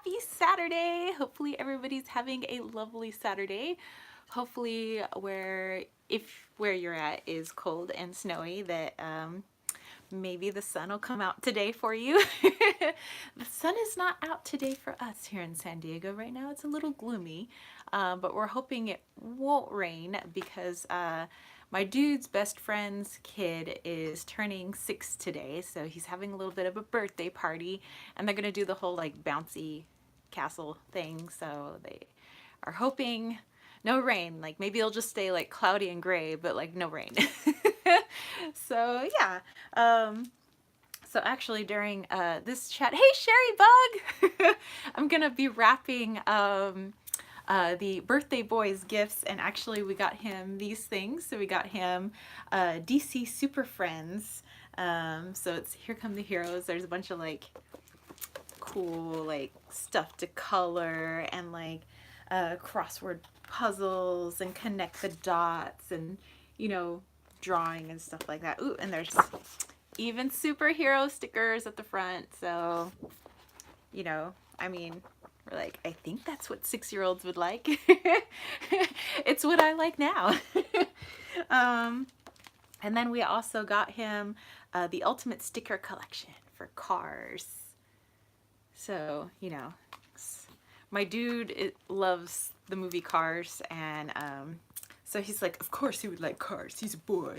happy Saturday. Hopefully everybody's having a lovely Saturday. Hopefully where you're at is cold and snowy, that maybe the sun will come out today for you. The sun is not out today for us here in San Diego right now. It's a little gloomy, but we're hoping it won't rain because my dude's best friend's kid is turning 6 today, so he's having a little bit of a birthday party, and they're gonna do the whole like bouncy castle thing, so they are hoping no rain. Like maybe it'll just stay like cloudy and gray, but like no rain. So yeah. So actually during this chat, hey Sherry Bug, I'm gonna be wrapping the birthday boy's gifts, and actually we got him these things. So we got him DC Super Friends. So it's Here Come the Heroes. There's a bunch of like cool like stuff to color and like crossword puzzles and connect the dots and, you know, drawing and stuff like that. Ooh, and there's even superhero stickers at the front. So, you know, I mean, we're like, I think that's what 6-year-olds would like. It's what I like now. And then we also got him the Ultimate Sticker Collection for cars. So, you know, my dude loves the movie Cars, and so he's like, of course he would like cars. He's a boy.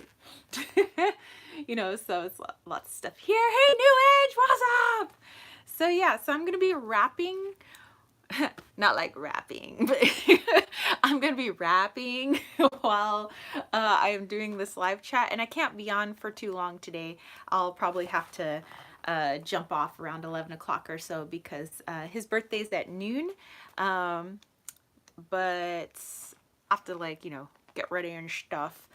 You know, so it's lots of stuff here. Hey, New Age, what's up? So yeah, so I'm going to be wrapping, not like rapping, but I'm going to be rapping while I am doing this live chat. And I can't be on for too long today. I'll probably have to jump off around 11 o'clock or so because his birthday's at noon. But I have to, like, you know, get ready and stuff.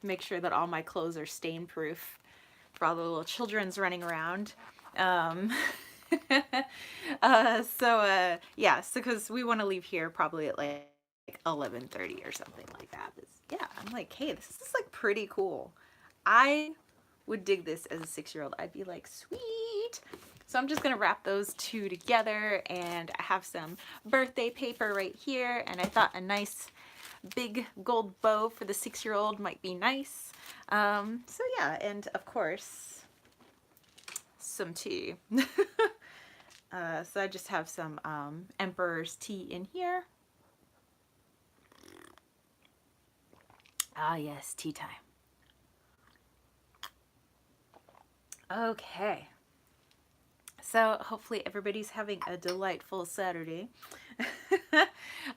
Make sure that all my clothes are stain proof for all the little children's running around. Yeah, so because we want to leave here probably at like 11:30 or something like that. Yeah, I'm like, hey, this is like pretty cool. I would dig this as a 6-year-old. I'd be like, sweet. So I'm just gonna wrap those two together, and I have some birthday paper right here, and I thought a nice big gold bow for the 6-year-old might be nice. So yeah, and of course some tea. So I just have some Emperor's tea in here. Ah yes, tea time. Okay. So hopefully everybody's having a delightful Saturday.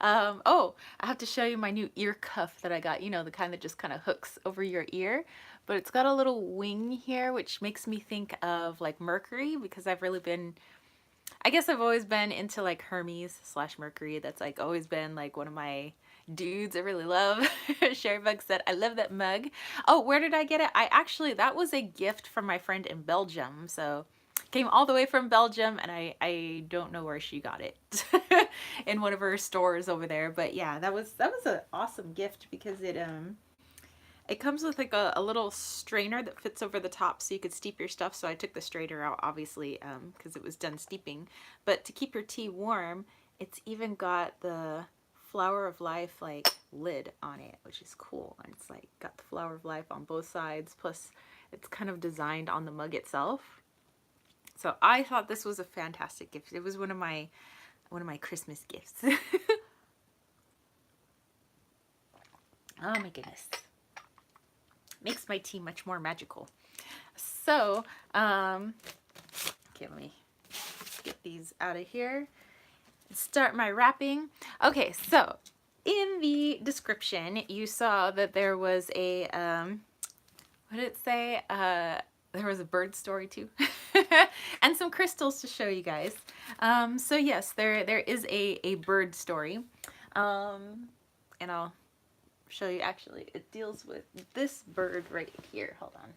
Oh, I have to show you my new ear cuff that I got. You know, the kind that just kind of hooks over your ear. But it's got a little wing here, which makes me think of like Mercury, because I've really been, I guess I've always been into like Hermes / Mercury. That's like always been like one of my dudes I really love. Sherry Bug said, I love that mug. Oh, where did I get it? That was a gift from my friend in Belgium. So came all the way from Belgium, and I don't know where she got it in one of her stores over there. But yeah, that was an awesome gift because it comes with like a little strainer that fits over the top so you could steep your stuff. So I took the strainer out, obviously, because it was done steeping. But to keep your tea warm, it's even got the Flower of Life like lid on it, which is cool. And it's like got the Flower of Life on both sides, plus it's kind of designed on the mug itself. So I thought this was a fantastic gift. It was one of my Christmas gifts. Oh my goodness. Makes my tea much more magical. So, okay, let me get these out of here and start my wrapping. Okay, so in the description, you saw that there was a, what did it say? There was a bird story too. And some crystals to show you guys. So yes, there is a bird story. And I'll show you. Actually, it deals with this bird right here. Hold on.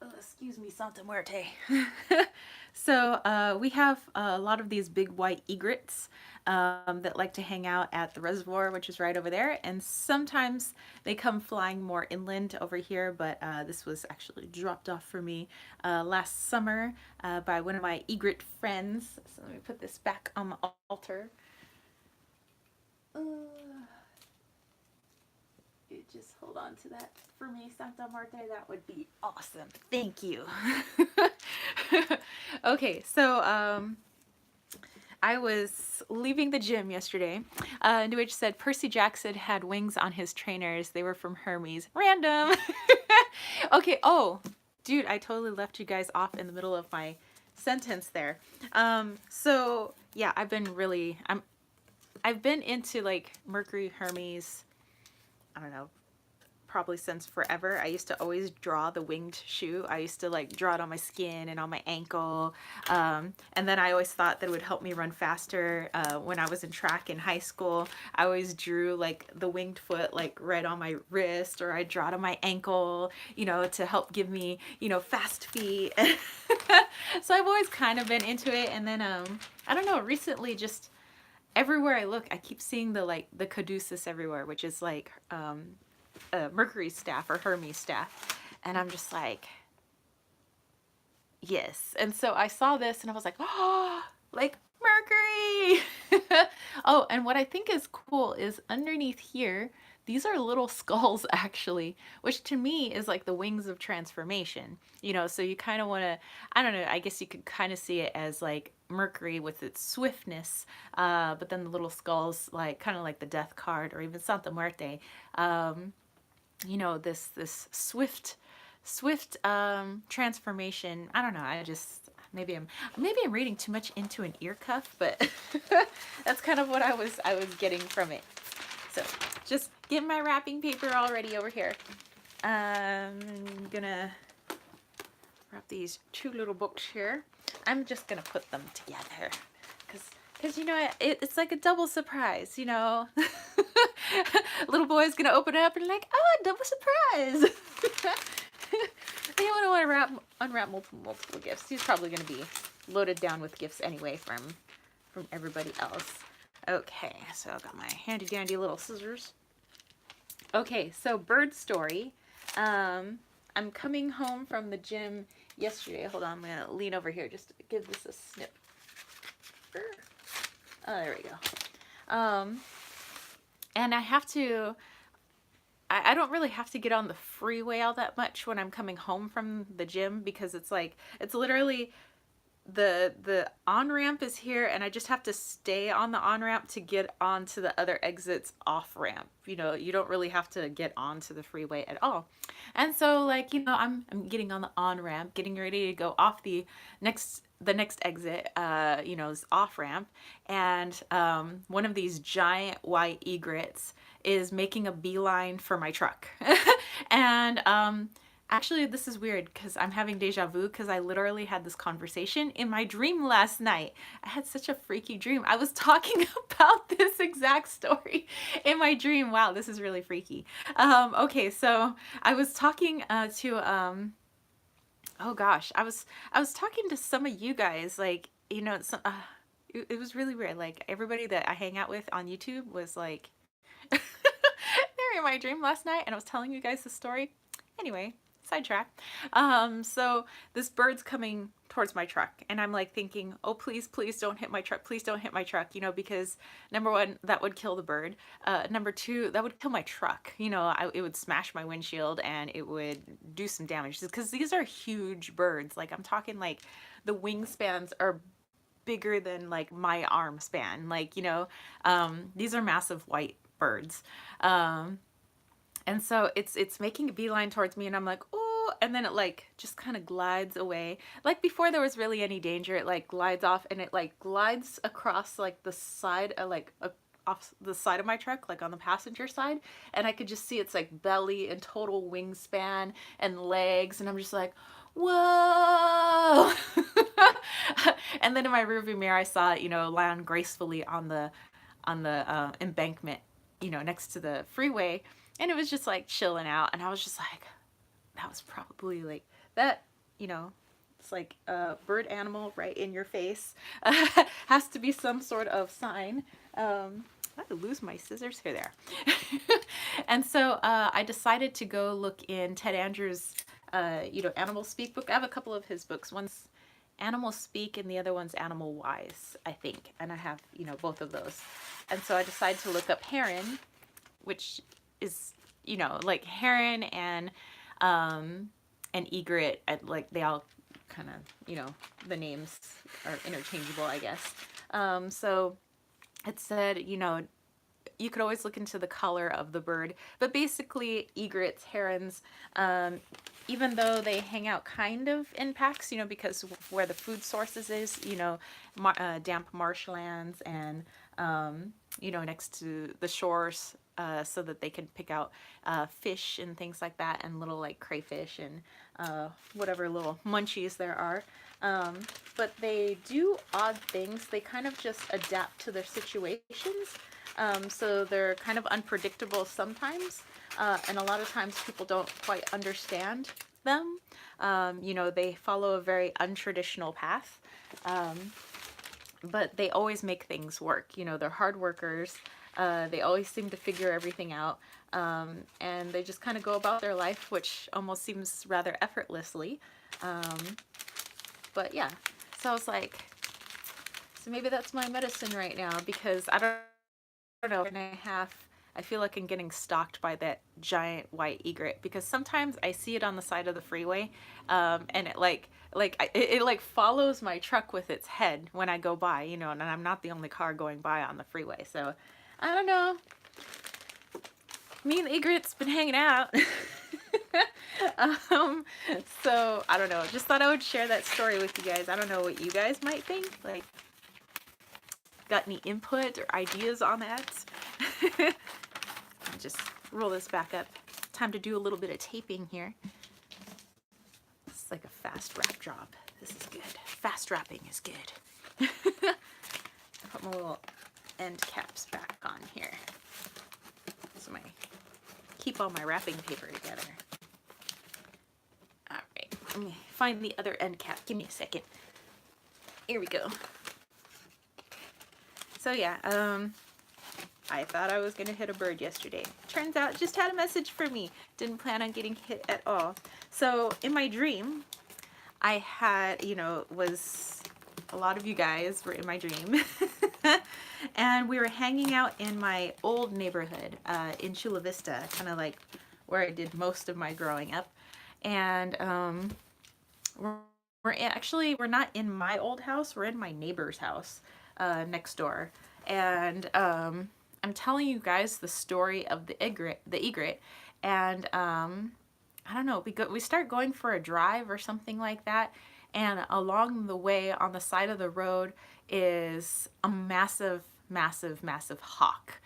Oh, this Excuse me, Santa Muerte. So we have a lot of these big white egrets that like to hang out at the reservoir, which is right over there. And sometimes they come flying more inland over here, but this was actually dropped off for me last summer by one of my egret friends. So let me put this back on the altar. Uh, you just hold on to that for me, Santa Muerte. That would be awesome. Thank you. Okay, so I was leaving the gym yesterday, and which said Percy Jackson had wings on his trainers. They were from Hermes. Random. Okay. Oh, dude, I totally left you guys off in the middle of my sentence there. So yeah, I've been into like Mercury, Hermes, I don't know, probably since forever. I used to always draw the winged shoe. I used to like draw it on my skin and on my ankle. And then I always thought that it would help me run faster. When I was in track in high school, I always drew like the winged foot like right on my wrist, or I draw it on my ankle, you know, to help give me, you know, fast feet. So I've always kind of been into it. And then, I don't know, recently just everywhere I look, I keep seeing the caduceus everywhere, which is like, Mercury staff or Hermes staff, and I'm just like, yes. And so I saw this and I was like, oh, like Mercury. Oh, and what I think is cool is underneath here, these are little skulls actually, which to me is like the wings of transformation, you know. So you kind of want to, I don't know, I guess you could kind of see it as like Mercury with its swiftness, but then the little skulls like kind of like the death card or even Santa Muerte, you know, this swift transformation. I don't know, I just maybe I'm reading too much into an ear cuff, but that's kind of what I was getting from it. So just getting my wrapping paper all ready over here. I'm gonna wrap these two little books here. I'm just gonna put them together because you know, it's like a double surprise, you know. Little boy's gonna open it up and like, oh, a double surprise. You want to unwrap multiple gifts. He's probably gonna be loaded down with gifts anyway from everybody else. Okay, so I've got my handy dandy little scissors. Okay, so bird story. I'm coming home from the gym yesterday. Hold on, I'm gonna lean over here just to give this a snip. Oh, there we go. And I don't really have to get on the freeway all that much when I'm coming home from the gym, because it's like, it's literally the on-ramp is here and I just have to stay on the on-ramp to get onto the other exits off-ramp. You know, you don't really have to get onto the freeway at all. And so like, you know, I'm getting on the on-ramp, getting ready to go off the next exit, you know, is off-ramp, and one of these giant white egrets is making a beeline for my truck. And actually, this is weird because I'm having deja vu because I literally had this conversation in my dream last night. I had such a freaky dream. I was talking about this exact story in my dream. Wow, this is really freaky. Okay, so I was talking to oh gosh, I was talking to some of you guys, like, you know, it was really weird. Like everybody that I hang out with on YouTube was like, they're in my dream last night, and I was telling you guys the story. Anyway, sidetrack. So this bird's coming towards my truck, and I'm like thinking, oh, please don't hit my truck, please don't hit my truck, you know, because number one, that would kill the bird. Number two, that would kill my truck, you know. It would smash my windshield and it would do some damage, because these are huge birds. Like I'm talking like the wingspans are bigger than like my arm span, like, you know. These are massive white birds. And so it's making a beeline towards me, and I'm like, oh, and then it like just kind of glides away. Like before there was really any danger, it like glides off, and it like glides across like the side, off the side of my truck, like on the passenger side, and I could just see its like belly and total wingspan and legs, and I'm just like, whoa. And then in my rearview mirror, I saw it, you know, land gracefully on the embankment, you know, next to the freeway. And it was just like chilling out, and I was just like, that was probably like, that you know, it's like a bird animal right in your face. Has to be some sort of sign. I had to lose my scissors here there. And so I decided to go look in Ted Andrews' Animal Speak book. I have a couple of his books. One's Animal Speak and the other one's Animal Wise, I think. And I have, both of those. And so I decided to look up heron, which is, like heron and egret, like they all kind of, the names are interchangeable, I guess. So it said, you could always look into the color of the bird, but basically egrets, herons, even though they hang out kind of in packs, because where the food sources is, damp marshlands and, next to the shores, so that they can pick out fish and things like that, and little like crayfish and whatever little munchies there are. But they do odd things. They kind of just adapt to their situations. So they're kind of unpredictable sometimes, and a lot of times people don't quite understand them. They follow a very untraditional path, but they always make things work. They're hard workers. They always seem to figure everything out, and they just kind of go about their life, which almost seems rather effortlessly. But yeah, so I was like, so maybe that's my medicine right now, because I don't know, and a half, I feel like I'm getting stalked by that giant white egret, because sometimes I see it on the side of the freeway, and it like follows my truck with its head when I go by, and I'm not the only car going by on the freeway. So I don't know. Me and the egret's been hanging out. So I don't know. Just thought I would share that story with you guys. I don't know what you guys might think. Like, got any input or ideas on that? Just roll this back up. Time to do a little bit of taping here. It's like a fast wrap job. This is good. Fast wrapping is good. Put my little end caps back on here. So keep all my wrapping paper together. All right, let me find the other end cap. Give me a second. Here we go. So yeah, I thought I was gonna hit a bird yesterday. Turns out it just had a message for me. Didn't plan on getting hit at all. So in my dream, I had, was a lot of you guys were in my dream. And we were hanging out in my old neighborhood in Chula Vista, kind of like where I did most of my growing up. And we're not in my old house, we're in my neighbor's house next door. And I'm telling you guys the story of the egret, and I don't know, we start going for a drive or something like that, and along the way on the side of the road is a massive hawk,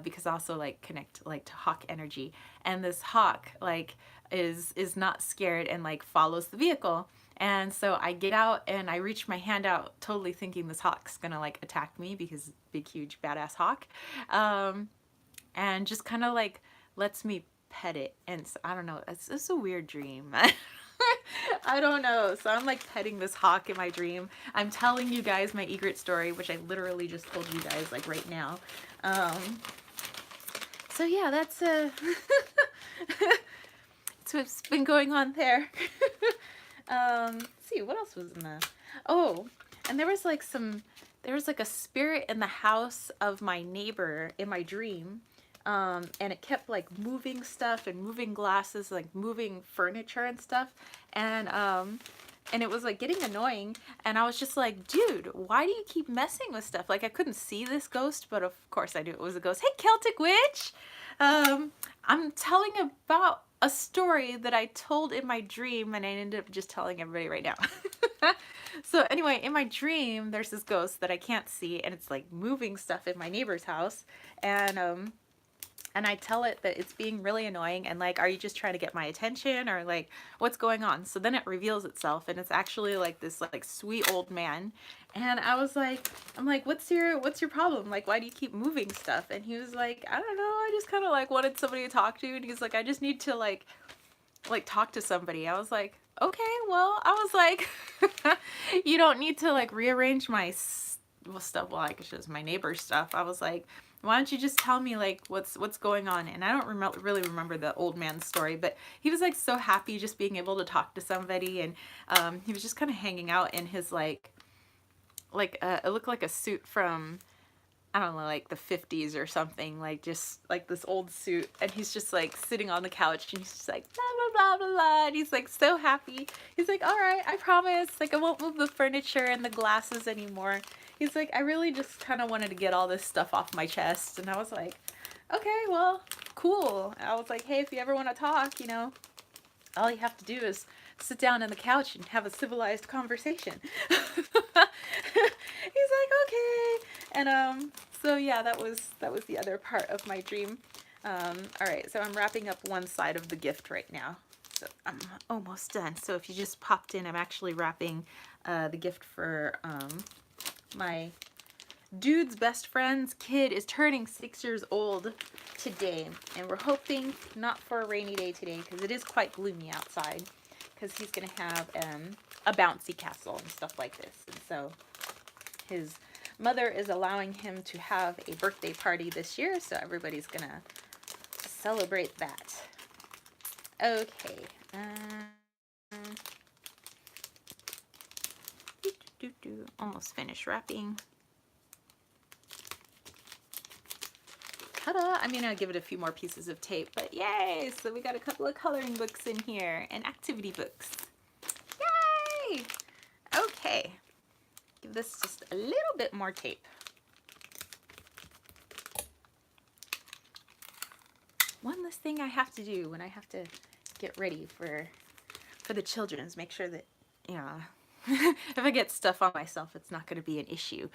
because I also like connect like to hawk energy, and this hawk like is not scared and like follows the vehicle. And so I get out and I reach my hand out, totally thinking this hawk's gonna like attack me, because big huge badass hawk, and just kind of like lets me pet it. And so, I don't know, it's a weird dream. I don't know. So I'm like petting this hawk in my dream. I'm telling you guys my egret story, which I literally just told you guys like right now. So yeah, that's that's what's been going on there. Let's see, what else was in the... Oh, and there was like a spirit in the house of my neighbor in my dream. And it kept like moving stuff and moving glasses, like moving furniture and stuff. And it was like getting annoying. And I was just like, dude, why do you keep messing with stuff? Like, I couldn't see this ghost, but of course I knew it was a ghost. Hey, Celtic Witch! I'm telling about a story that I told in my dream, and I ended up just telling everybody right now. So anyway, in my dream, there's this ghost that I can't see, and it's like moving stuff in my neighbor's house. And I tell it that it's being really annoying, and like, are you just trying to get my attention, or like, what's going on? So then it reveals itself, and it's actually like this like sweet old man. And I'm like, what's your problem? Like, why do you keep moving stuff? And he was like, I don't know, I just kind of like wanted somebody to talk to. And he's like, I just need to like talk to somebody. I was like, okay, well, I was like, you don't need to like rearrange my stuff. Well, I guess it was my neighbor's stuff. I was like, why don't you just tell me like what's going on? And I don't really remember the old man's story, but he was like so happy just being able to talk to somebody, and he was just kind of hanging out in his like it looked like a suit from, I don't know, like the 50s or something, like just like this old suit. And he's just like sitting on the couch and he's just like, blah, blah, blah, blah, blah. And he's like so happy. He's like, all right, I promise. Like, I won't move the furniture and the glasses anymore. He's like, I really just kind of wanted to get all this stuff off my chest. And I was like, okay, well, cool. I was like, hey, if you ever want to talk, you know, all you have to do is sit down on the couch and have a civilized conversation. He's like, okay. And so yeah, that was the other part of my dream. All right, so I'm wrapping up one side of the gift right now. So I'm almost done. So if you just popped in, I'm actually wrapping the gift for my dude's best friend's kid is turning 6 years old today, and we're hoping not for a rainy day today because it is quite gloomy outside, because he's gonna have a bouncy castle and stuff like this. And so his mother is allowing him to have a birthday party this year, so everybody's gonna celebrate that. Okay. Almost finished wrapping. Ta-da! I'm gonna give it a few more pieces of tape, but yay! So we got a couple of coloring books in here and activity books. Yay! Okay. Give this just a little bit more tape. One less thing I have to do when I have to get ready for the children's. Make sure that, yeah, if I get stuff on myself, it's not going to be an issue.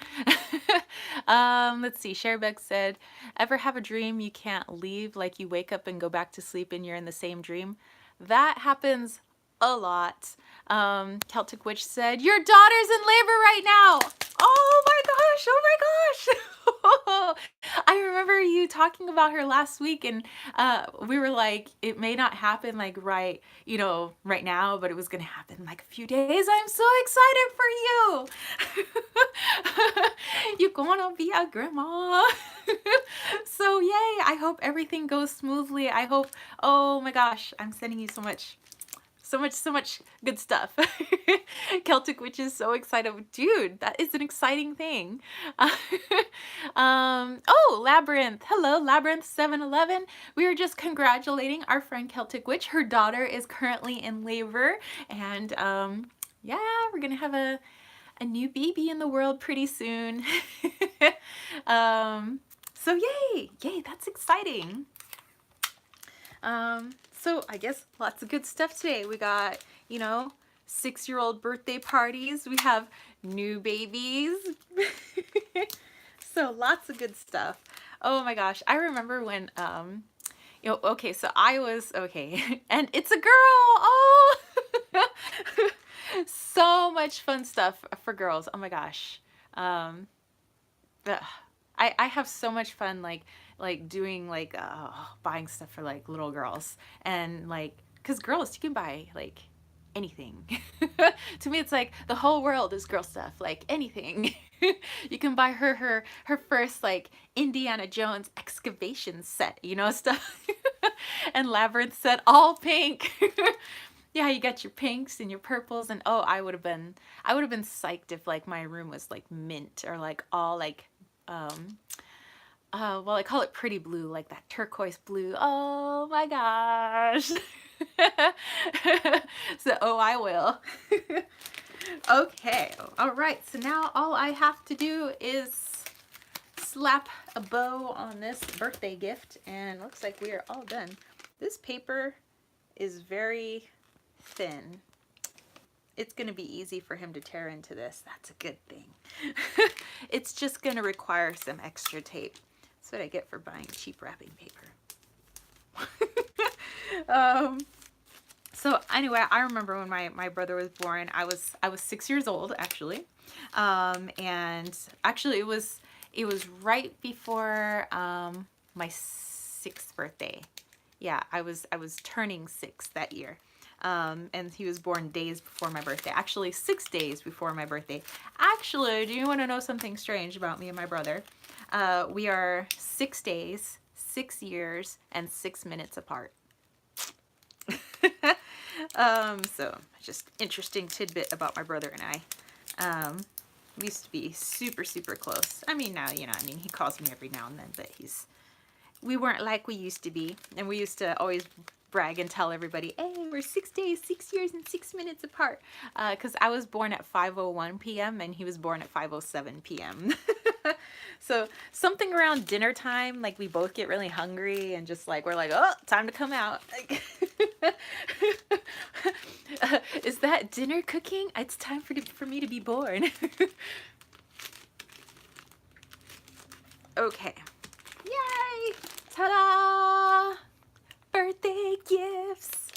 Let's see. Sherbeg said, ever have a dream you can't leave, like you wake up and go back to sleep and you're in the same dream? That happens a lot. Celtic Witch said, your daughter's in labor right now. Oh my gosh. Oh my gosh. I remember you talking about her last week, and we were like, it may not happen like right now, but it was gonna happen in like a few days. I'm so excited for you. You're gonna be a grandma. So yay, I hope everything goes smoothly. I hope, oh my gosh, I'm sending you so much good stuff. Celtic Witch is so excited. Dude, that is an exciting thing. Oh, Labyrinth. Hello, Labyrinth 711. We were just congratulating our friend Celtic Witch. Her daughter is currently in labor, and yeah, we're gonna have a new baby in the world pretty soon. So yay, that's exciting. So I guess lots of good stuff today. We got, 6-year-old birthday parties. We have new babies. So lots of good stuff. Oh my gosh. I remember when, okay, so I was, okay, and it's a girl. Oh, so much fun stuff for girls. Oh my gosh. I have so much fun like doing like buying stuff for like little girls, and like, because girls, you can buy like anything. To me it's like the whole world is girl stuff, like anything. You can buy her first like Indiana Jones excavation set, stuff. And Labyrinth set all pink. Yeah, you got your pinks and your purples, and oh, I would have been psyched if like my room was like mint, or like all like well, I call it pretty blue, like that turquoise blue. Oh my gosh. So, oh, I will. Okay, all right, so now all I have to do is slap a bow on this birthday gift, and looks like we are all done. This paper is very thin. It's going to be easy for him to tear into this. That's a good thing. It's just going to require some extra tape. That's what I get for buying cheap wrapping paper. So anyway, I remember when my brother was born, I was 6 years old actually. And actually it was right before my 6th birthday. Yeah, I was turning 6 that year. And he was born days before my birthday. Actually, 6 days before my birthday. Actually, do you want to know something strange about me and my brother? We are 6 days, 6 years, and 6 minutes apart. So just interesting tidbit about my brother and I. We used to be super, super close. I mean, now, you know, I mean, he calls me every now and then, but we weren't like we used to be. And we used to always brag and tell everybody, hey, we're 6 days, 6 years, and 6 minutes apart. Because I was born at 5:01 p.m. and he was born at 5:07 p.m. So something around dinner time, like we both get really hungry and just like, we're like, oh, time to come out. Like, is that dinner cooking? It's time for me to be born. Okay. Yay! Ta-da! Birthday gifts.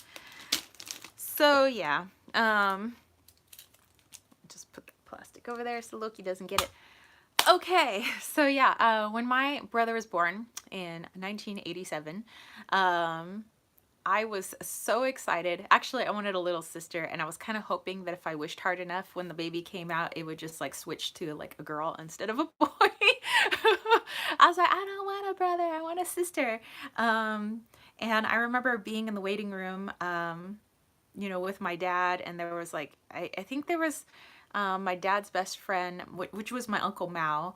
So yeah, just put the plastic over there so Loki doesn't get it. Okay, so yeah, when my brother was born in 1987, I was so excited. Actually, I wanted a little sister, and I was kind of hoping that if I wished hard enough, when the baby came out, it would just like switch to like a girl instead of a boy. I was like, I don't want a brother, I want a sister. And I remember being in the waiting room, you know, with my dad, and there was like, I think there was my dad's best friend, which was my Uncle Mao.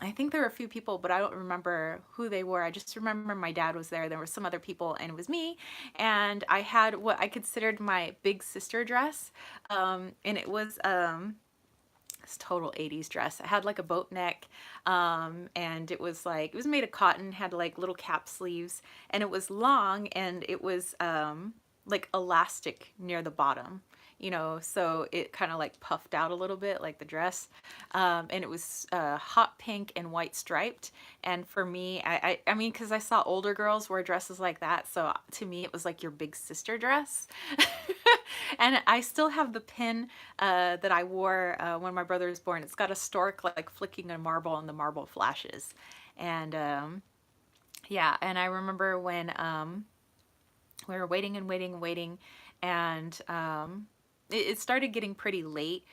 I think there were a few people, but I don't remember who they were. I just remember my dad was there. There were some other people, and it was me. And I had what I considered my big sister dress. And it was this total 80s dress. It had like a boat neck, and it was like, it was made of cotton, had like little cap sleeves, and it was long, and it was like elastic near the bottom, you know, so it kind of like puffed out a little bit like the dress. And it was hot pink and white striped. And for me, I mean, because I saw older girls wear dresses like that, so to me it was like your big sister dress. And I still have the pin that I wore when my brother was born. It's got a stork like flicking a marble, and the marble flashes. And yeah, and I remember when we were waiting and waiting and waiting, and it started getting pretty late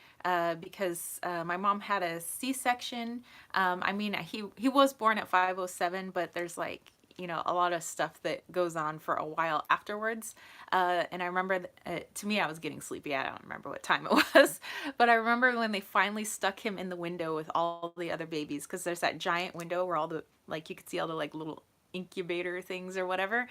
because my mom had a C-section. I mean, he was born at 5:07, but there's like, you know, a lot of stuff that goes on for a while afterwards. And I remember, to me, I was getting sleepy. I don't remember what time it was, but I remember when they finally stuck him in the window with all the other babies, because there's that giant window where all the, like, you could see all the like little incubator things or whatever,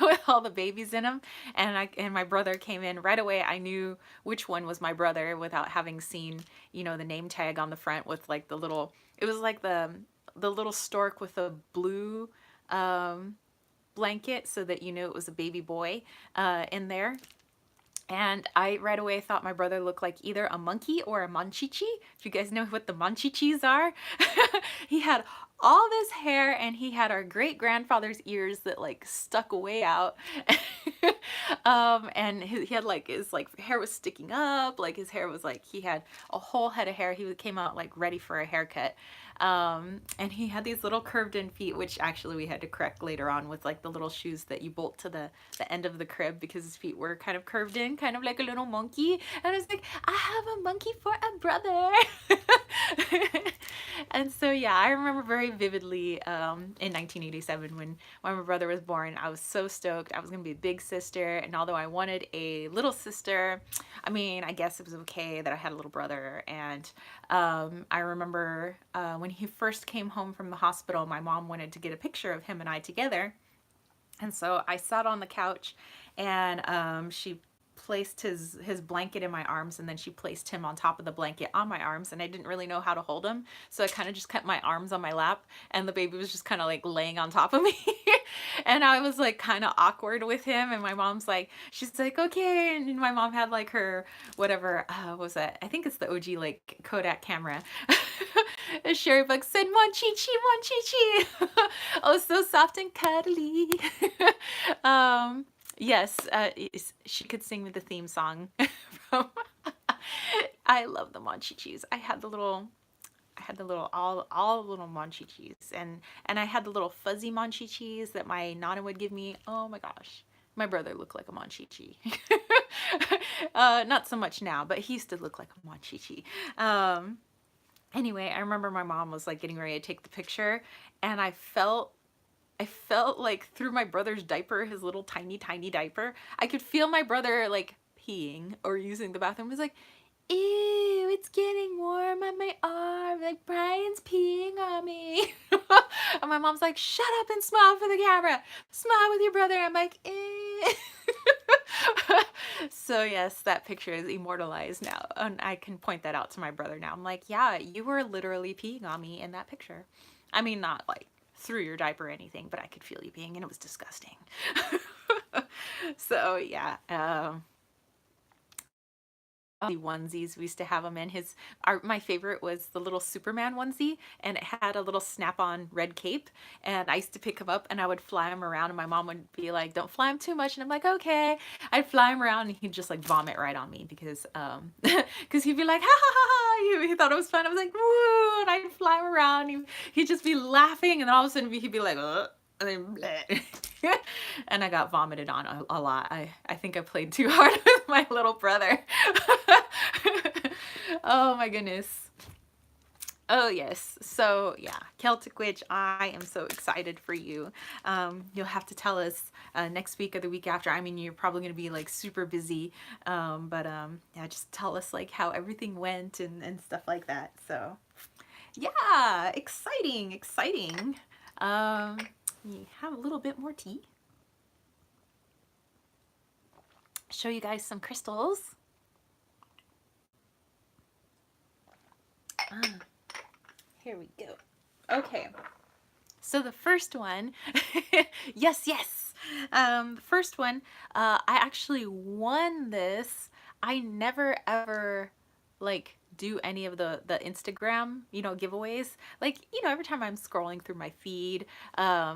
with all the babies in them. And my brother came in right away. I knew which one was my brother without having seen, you know, the name tag on the front with like the little, it was like the little stork with a blue blanket, so that you knew it was a baby boy in there. And I right away thought my brother looked like either a monkey or a manchichi. If you guys know what the manchichis are. He had all this hair, and he had our great grandfather's ears that like stuck way out. And he had like, his like hair was sticking up, like his hair was like, he had a whole head of hair. He came out like ready for a haircut. And he had these little curved in feet, which actually we had to correct later on with like the little shoes that you bolt to the end of the crib, because his feet were kind of curved in, kind of like a little monkey. And I was like, I have a monkey for a brother. And so yeah, I remember very vividly in 1987 when my brother was born. I was so stoked. I was gonna be a big sister, and although I wanted a little sister, I mean, I guess it was okay that I had a little brother. And I remember when he first came home from the hospital, my mom wanted to get a picture of him and I together. And so I sat on the couch, and she placed his blanket in my arms, and then she placed him on top of the blanket on my arms, and I didn't really know how to hold him, so I kind of just kept my arms on my lap, and the baby was just kind of like laying on top of me. And I was like kind of awkward with him, and my mom's like, she's like, okay. And my mom had like her whatever, what was that, I think it's the OG like Kodak camera. And Sherry Buck said, Monchichi, Monchichi. Oh, so soft and cuddly. Yes, she could sing me the theme song. From I love the Monchichis. I had the little all little Monchichis, and I had the little fuzzy Monchichis that my Nana would give me. Oh my gosh, My brother looked like a Monchichi. Not so much now, but he used to look like a Monchichi. Anyway, I remember my mom was like getting ready to take the picture, and I felt like through my brother's diaper, his little tiny, tiny diaper, I could feel my brother like peeing or using the bathroom. It was like, ew, it's getting warm on my arm. Like, Brian's peeing on me. And my mom's like, shut up and smile for the camera. Smile with your brother. I'm like, eh. So yes, that picture is immortalized now. And I can point that out to my brother now. I'm like, yeah, you were literally peeing on me in that picture. I mean, not like through your diaper or anything, but I could feel you peeing and it was disgusting. So yeah, the onesies, we used to have them in my favorite was the little Superman onesie, and it had a little snap-on red cape, and I used to pick him up and I would fly him around, and my mom would be like, don't fly him too much, and I'm like, okay. I'd fly him around and he'd just like vomit right on me because because he'd be like, ha ha ha ha, he thought it was fun. I was like, woo, and I'd fly him around, he'd just be laughing, and then all of a sudden he'd be like, and then bleh. And I got vomited on a lot. I think I played too hard with my little brother. Oh my goodness. Oh yes. So yeah, Celtic Witch, I am so excited for you. You'll have to tell us next week or the week after. I mean, you're probably going to be like super busy. But yeah, just tell us like how everything went and stuff like that. So yeah, exciting, exciting. You have a little bit more tea. Show you guys some crystals. Here we go. Okay, so the first one, yes, yes. The first one, I actually won this. I never ever like do any of the Instagram, giveaways. Like, every time I'm scrolling through my feed, I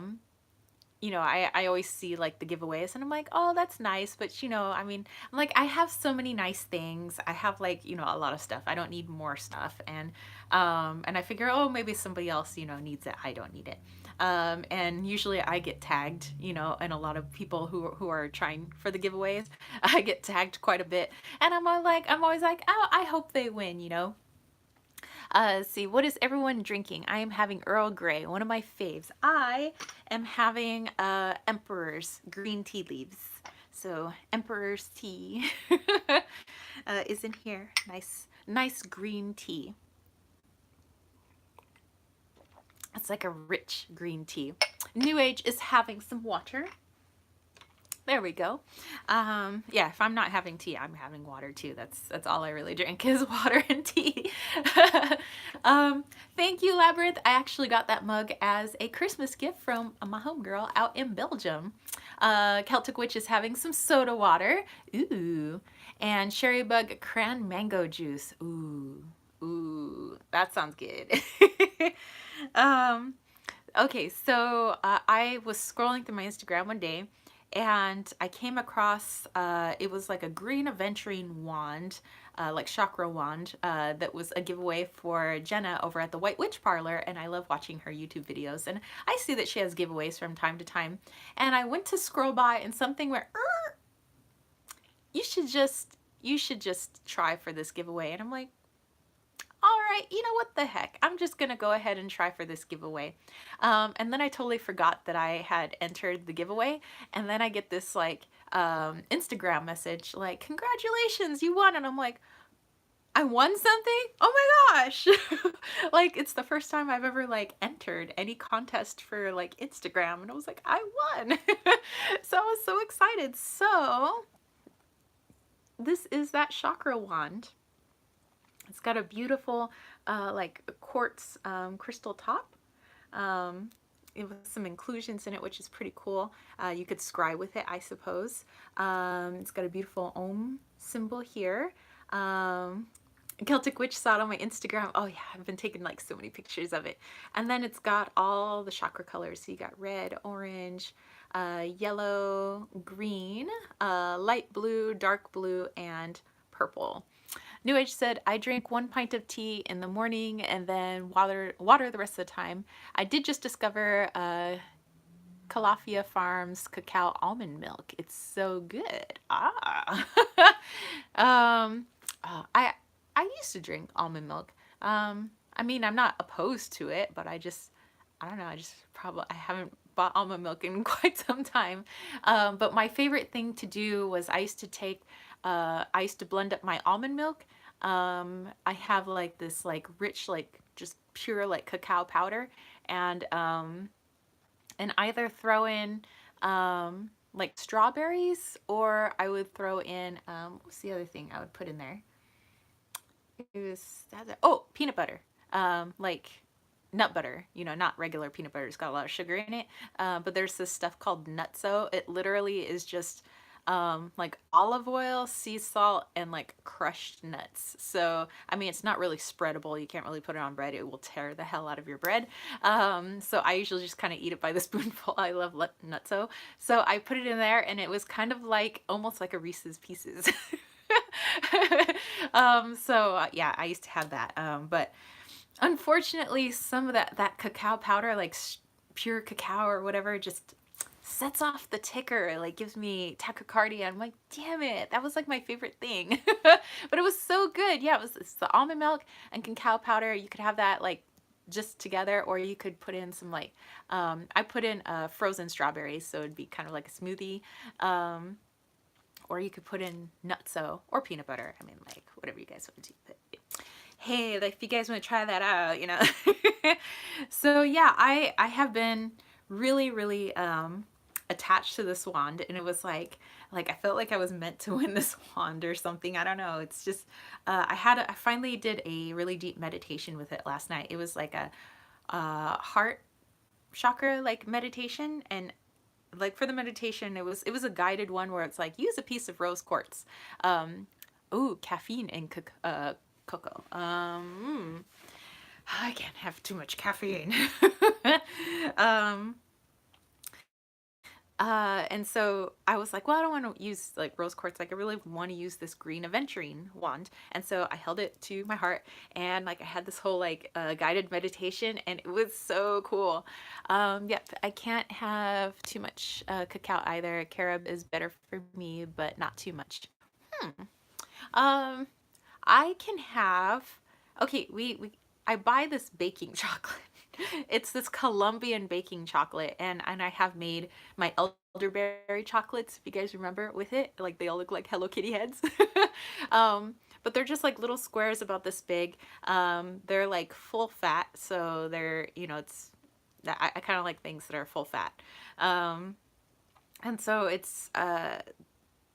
always see like the giveaways and I'm like, oh, that's nice. But I mean, I'm like, I have so many nice things. I have like, a lot of stuff. I don't need more stuff. And I figure, oh, maybe somebody else, needs it. I don't need it. And usually I get tagged, and a lot of people who are trying for the giveaways, I get tagged quite a bit. And I'm always like, oh, I hope they win, See, what is everyone drinking? I am having Earl Grey, one of my faves. I am having Emperor's green tea leaves. So Emperor's tea is in here. Nice green tea. It's like a rich green tea. New Age is having some water. There we go. Yeah, if I'm not having tea, I'm having water too. That's all I really drink is water and tea. Thank you, Labyrinth. I actually got that mug as a Christmas gift from my homegirl out in Belgium. Celtic Witch is having some soda water. Ooh. And Sherry Bug cran mango juice. Ooh, that sounds good. Okay, so I was scrolling through my Instagram one day and I came across, it was like a green aventurine wand, like chakra wand, that was a giveaway for Jenna over at the White Witch Parlor, and I love watching her YouTube videos, and I see that she has giveaways from time to time, and I went to scroll by and something where, you should just try for this giveaway, and I'm like, all right, what the heck? I'm just gonna go ahead and try for this giveaway. And then I totally forgot that I had entered the giveaway. And then I get this like Instagram message like, congratulations, you won. And I'm like, I won something? Oh my gosh. Like, it's the first time I've ever like entered any contest for like Instagram. And I was like, I won. So I was so excited. So this is that chakra wand. It's got a beautiful like quartz crystal top. It was some inclusions in it, which is pretty cool. You could scry with it, I suppose. It's got a beautiful Om symbol here. Celtic Witch saw it on my Instagram. Oh yeah, I've been taking like so many pictures of it. And then it's got all the chakra colors. So you got red, orange, yellow, green, light blue, dark blue, and purple. New Age said, I drink 1 pint of tea in the morning and then water the rest of the time. I did just discover Calafia Farms cacao almond milk. It's so good. Ah. um, I used to drink almond milk. I mean, I'm not opposed to it, but I don't know. I haven't bought almond milk in quite some time. But my favorite thing to do was I used to blend up my almond milk. I have like this like rich, like just pure like cacao powder, and either throw in like strawberries, or I would throw in what's the other thing I would put in there? It was oh, peanut butter, like nut butter, not regular peanut butter. It's got a lot of sugar in it. But there's this stuff called nutso. It literally is just like olive oil, sea salt, and like crushed nuts. So, I mean, it's not really spreadable. You can't really put it on bread. It will tear the hell out of your bread. So I usually just kind of eat it by the spoonful. I love nutso. So I put it in there, and it was kind of like almost like a Reese's Pieces. Yeah, I used to have that. But unfortunately, some of that cacao powder, like pure cacao or whatever, just sets off the ticker, like gives me tachycardia. I'm like, damn it, that was like my favorite thing. But it was so good. Yeah, it's the almond milk and cacao powder. You could have that like just together, or you could put in some like I put in frozen strawberries, so it'd be kind of like a smoothie. Or you could put in nutso or peanut butter. I mean, like, whatever you guys want to do. But hey, like, if you guys want to try that out, So yeah, I have been really, really attached to this wand, and it was like I felt like I was meant to win this wand or something. I don't know. It's just I finally did a really deep meditation with it last night. It was like a heart chakra like meditation, and like for the meditation, it was a guided one where it's like, use a piece of rose quartz. Ooh, caffeine in cocoa. I can't have too much caffeine. um, and so I was like, well, I don't want to use like rose quartz. Like I really want to use this green aventurine wand. And so I held it to my heart, and like I had this whole like guided meditation, and it was so cool. Yep, I can't have too much cacao either. Carob is better for me, but not too much. Hmm. Um, I can have, okay, I buy this baking chocolate. It's this Colombian baking chocolate, and I have made my elderberry chocolates, if you guys remember, with it. Like they all look like Hello Kitty heads. But they're just like little squares about this big. They're like full fat, so they're, it's I kind of like things that are full fat. And so it's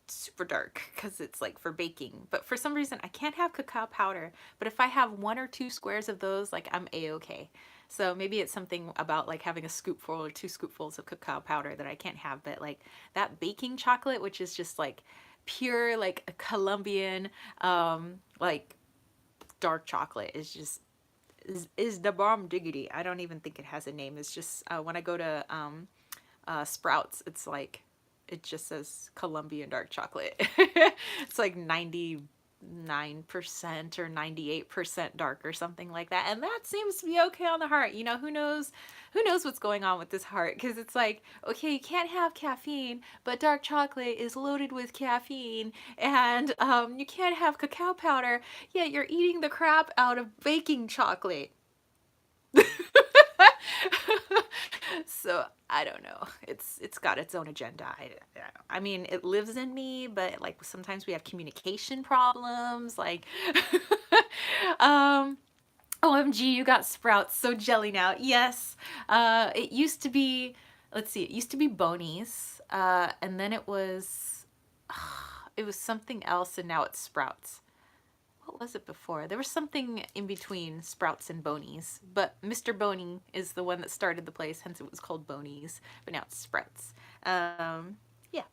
super dark because it's like for baking, but for some reason I can't have cacao powder. But if I have 1 or 2 squares of those, like I'm a-okay. So maybe it's something about like having a scoopful or 2 scoopfuls of cacao powder that I can't have. But like that baking chocolate, which is just like pure like a Colombian like dark chocolate, is just is the bomb diggity. I don't even think it has a name. It's just when I go to Sprouts, it's like it just says Colombian dark chocolate. It's like 99% or 98% dark or something like that. And that seems to be okay on the heart. Who knows what's going on with this heart? Because it's like, okay, you can't have caffeine, but dark chocolate is loaded with caffeine. And you can't have cacao powder, yet you're eating the crap out of baking chocolate. So I don't know. It's got its own agenda. I mean, it lives in me, but like sometimes we have communication problems. Like, um, OMG, you got Sprouts. So jelly now. Yes. It used to be. Let's see. It used to be Boney's, and then it was. It was something else, and now it's Sprouts. What was it before? There was something in between Sprouts and Boney's, but Mr. Boney is the one that started the place, hence it was called Boney's, but now it's Sprouts. Yeah,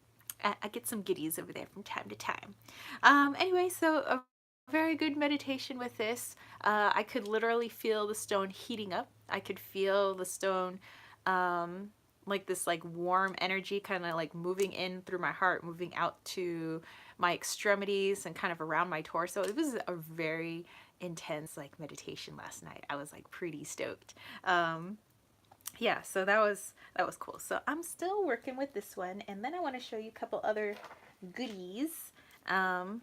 I get some goodies over there from time to time. Anyway, so a very good meditation with this. I could literally feel the stone heating up. I could feel the stone like this like warm energy kind of like moving in through my heart, moving out to my extremities and kind of around my torso. It was a very intense like meditation last night. I was like pretty stoked. yeah, so that was cool. So I'm still working with this one, and then I want to show you a couple other goodies. Um,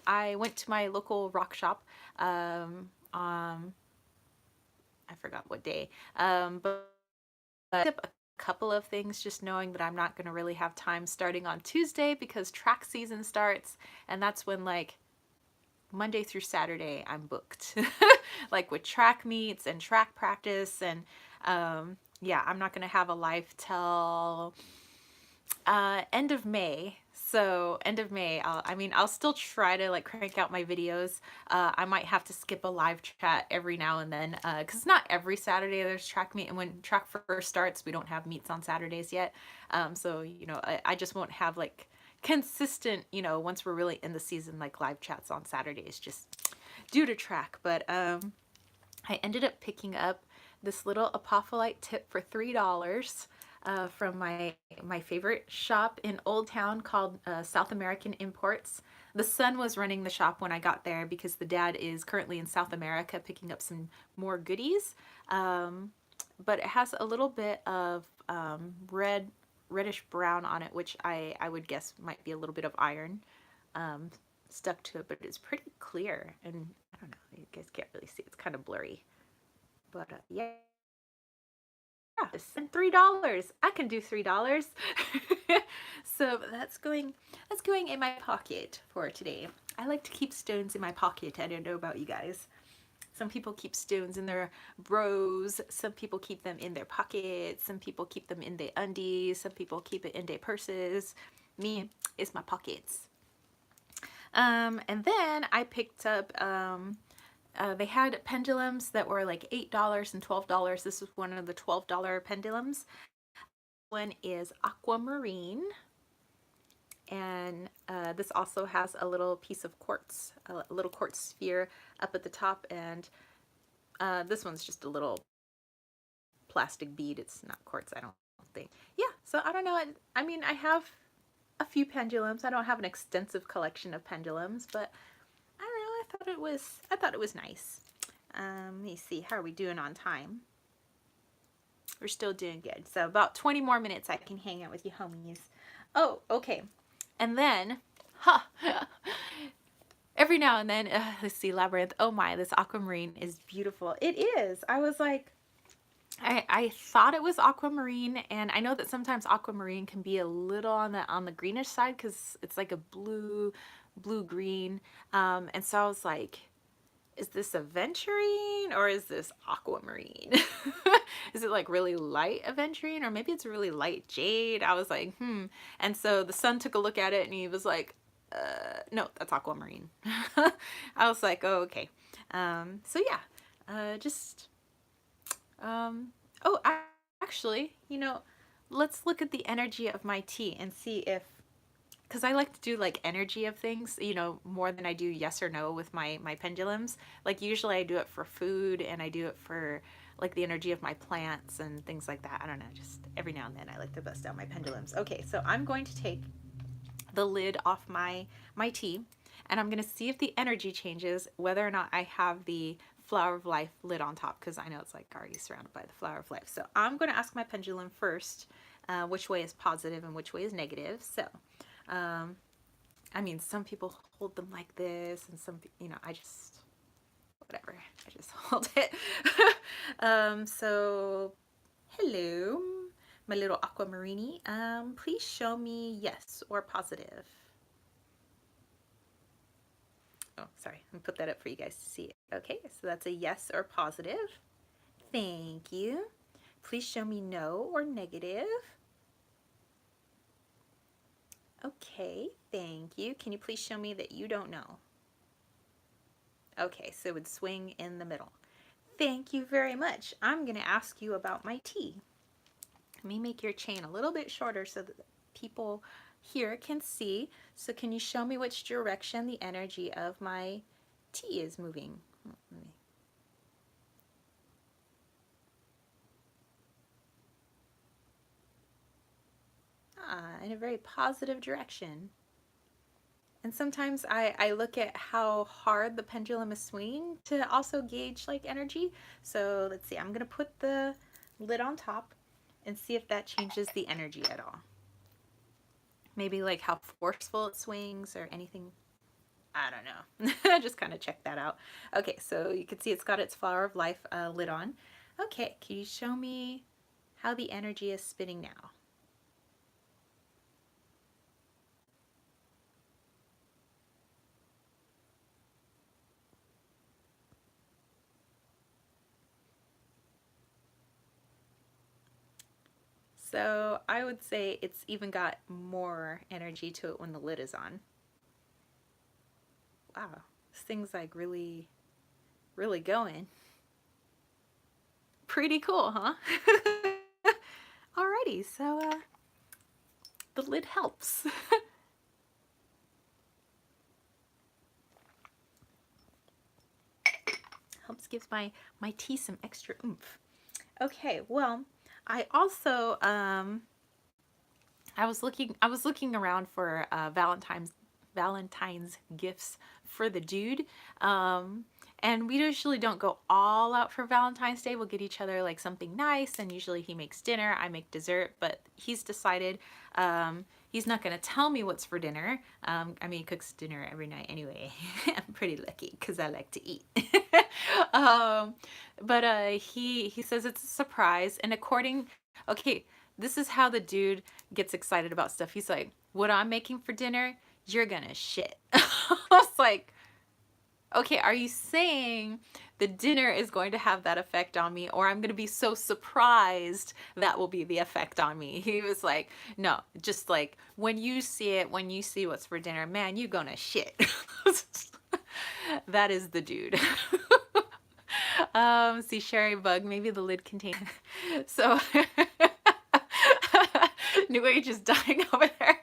I went to my local rock shop on I forgot what day, but I picked up a couple of things just knowing that I'm not going to really have time starting on Tuesday because track season starts, and that's when like Monday through Saturday I'm booked, like with track meets and track practice, and yeah, I'm not gonna have a live till end of May. So end of May, I mean, I'll still try to like crank out my videos. I might have to skip a live chat every now and then because not every Saturday there's track meet, and when track first starts, we don't have meets on Saturdays yet. So you know, I just won't have like consistent, you know, once we're really in the season, like live chats on Saturdays, just due to track. But I ended up picking up this little apophyllite tip for $3 from my favorite shop in Old Town called South American Imports. The son was running the shop when I got there because the dad is currently in South America picking up some more goodies. But it has a little bit of reddish brown on it, which I would guess might be a little bit of iron um, stuck to it, but it's pretty clear. And I don't know, you guys can't really see, it's kind of blurry. But yeah, and $3. I can do $3. So that's going in my pocket for today. I like to keep stones in my pocket. I don't know about you guys. Some people keep stones in their bros. Some people keep them in their pockets. Some people keep them in their undies. Some people keep it in their purses. Me, it's my pockets. And then I picked up they had pendulums that were like $8 and $12. This was one of the $12 pendulums. One is aquamarine, and this also has a little piece of quartz, a little quartz sphere up at the top, and this one's just a little plastic bead. It's not quartz, I don't think. Yeah, so I don't know. I mean, I have a few pendulums. I don't have an extensive collection of pendulums, but I don't know. I thought it was nice. Let me see. How are we doing on time? We're still doing good. So about 20 more minutes I can hang out with you homies. Oh, okay. And then, ha, every now and then, let's see, labyrinth. Oh my, this aquamarine is beautiful. It is. I was like, I thought it was aquamarine, and I know that sometimes aquamarine can be a little on the greenish side because it's like a blue green. And so I was like, is this aventurine or is this aquamarine? Is it like really light aventurine or maybe it's really light jade? I was like, And so the son took a look at it and he was like, no, that's aquamarine. I was like, oh, okay. So yeah, just, oh, actually, you know, let's look at the energy of my tea and see if, because I like to do like energy of things, you know, more than I do yes or no with my pendulums. Like usually I do it for food and I do it for like the energy of my plants and things like that. I don't know, just every now and then I like to bust out my pendulums. Okay, so I'm going to take the lid off my tea, and I'm going to see if the energy changes, whether or not I have the flower of life lid on top, because I know it's like already surrounded by the flower of life. So I'm going to ask my pendulum first which way is positive and which way is negative. So I mean, some people hold them like this, and some, you know, I just, whatever, I just hold it. So, hello, my little aquamarini. Please show me yes or positive. Oh, sorry, let me put that up for you guys to see. Okay, so that's a yes or positive. Thank you. Please show me no or negative. Okay, thank you. Can you please show me that you don't know? Okay, so it would swing in the middle. Thank you very much. I'm going to ask you about my tea. Let me make your chain a little bit shorter so that people here can see. So can you show me which direction the energy of my tea is moving? In a very positive direction. And sometimes I look at how hard the pendulum is swinging to also gauge like energy. So let's see, I'm gonna lid on top and see if that changes the energy at all. Maybe like how forceful it swings or anything. I don't know. Just kind of check that out. Okay, so you can see it's got its Flower of Life lid on. Okay, can you show me how the energy is spinning now? So I would say it's even got more energy to it when the lid is on. Wow, this thing's like really, really going. Pretty cool, huh? Alrighty, so the lid helps. Helps gives my tea some extra oomph. Okay, well, I also I was looking around for Valentine's gifts for the dude. And we usually don't go all out for Valentine's Day. We'll get each other like something nice, and usually he makes dinner, I make dessert, but he's decided he's not going to tell me what's for dinner. I mean, he cooks dinner every night anyway. I'm pretty lucky because I like to eat. But he says it's a surprise, and okay, this is how the dude gets excited about stuff. He's like, what I'm making for dinner, you're gonna shit. I was like, okay, are you saying the dinner is going to have that effect on me, or I'm going to be so surprised that will be the effect on me? He was like, no, just like when you see what's for dinner, man, you gonna shit. That is the dude. See, Sherry Bug, maybe the lid contains. So, New Age is dying over there.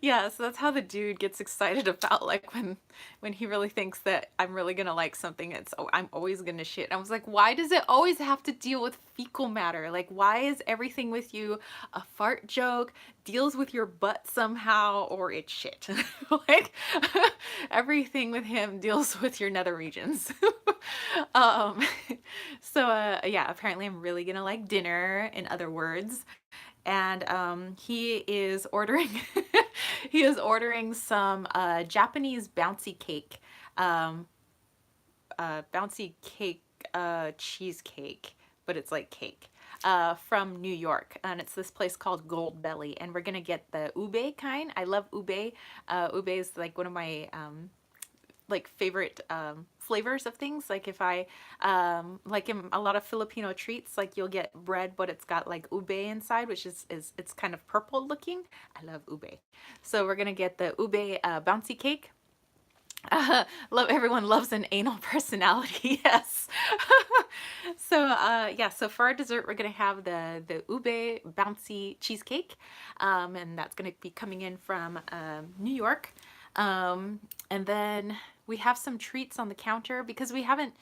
Yeah, so that's how the dude gets excited about like when he really thinks that I'm really gonna like something. I'm always gonna shit. I was like, why does it always have to deal with fecal matter? Like, why is everything with you a fart joke, deals with your butt somehow, or it's shit? Like everything with him deals with your nether regions. um, so yeah, apparently I'm really gonna like dinner, in other words. And he is ordering he is ordering some Japanese um, bouncy cake cheesecake, but it's like cake, from New York, and it's this place called Gold Belly, and we're gonna get the ube kind. I love ube. Ube is like one of my like favorite flavors of things. Like if I like in a lot of Filipino treats, like you'll get bread but it's got like ube inside, which is it's kind of purple looking. I love ube. So we're gonna get the ube bouncy cake. Everyone loves an anal personality. Yes. So yeah, so for our dessert we're gonna have the ube bouncy cheesecake, and that's gonna be coming in from New York. And then we have some treats on the counter because we haven't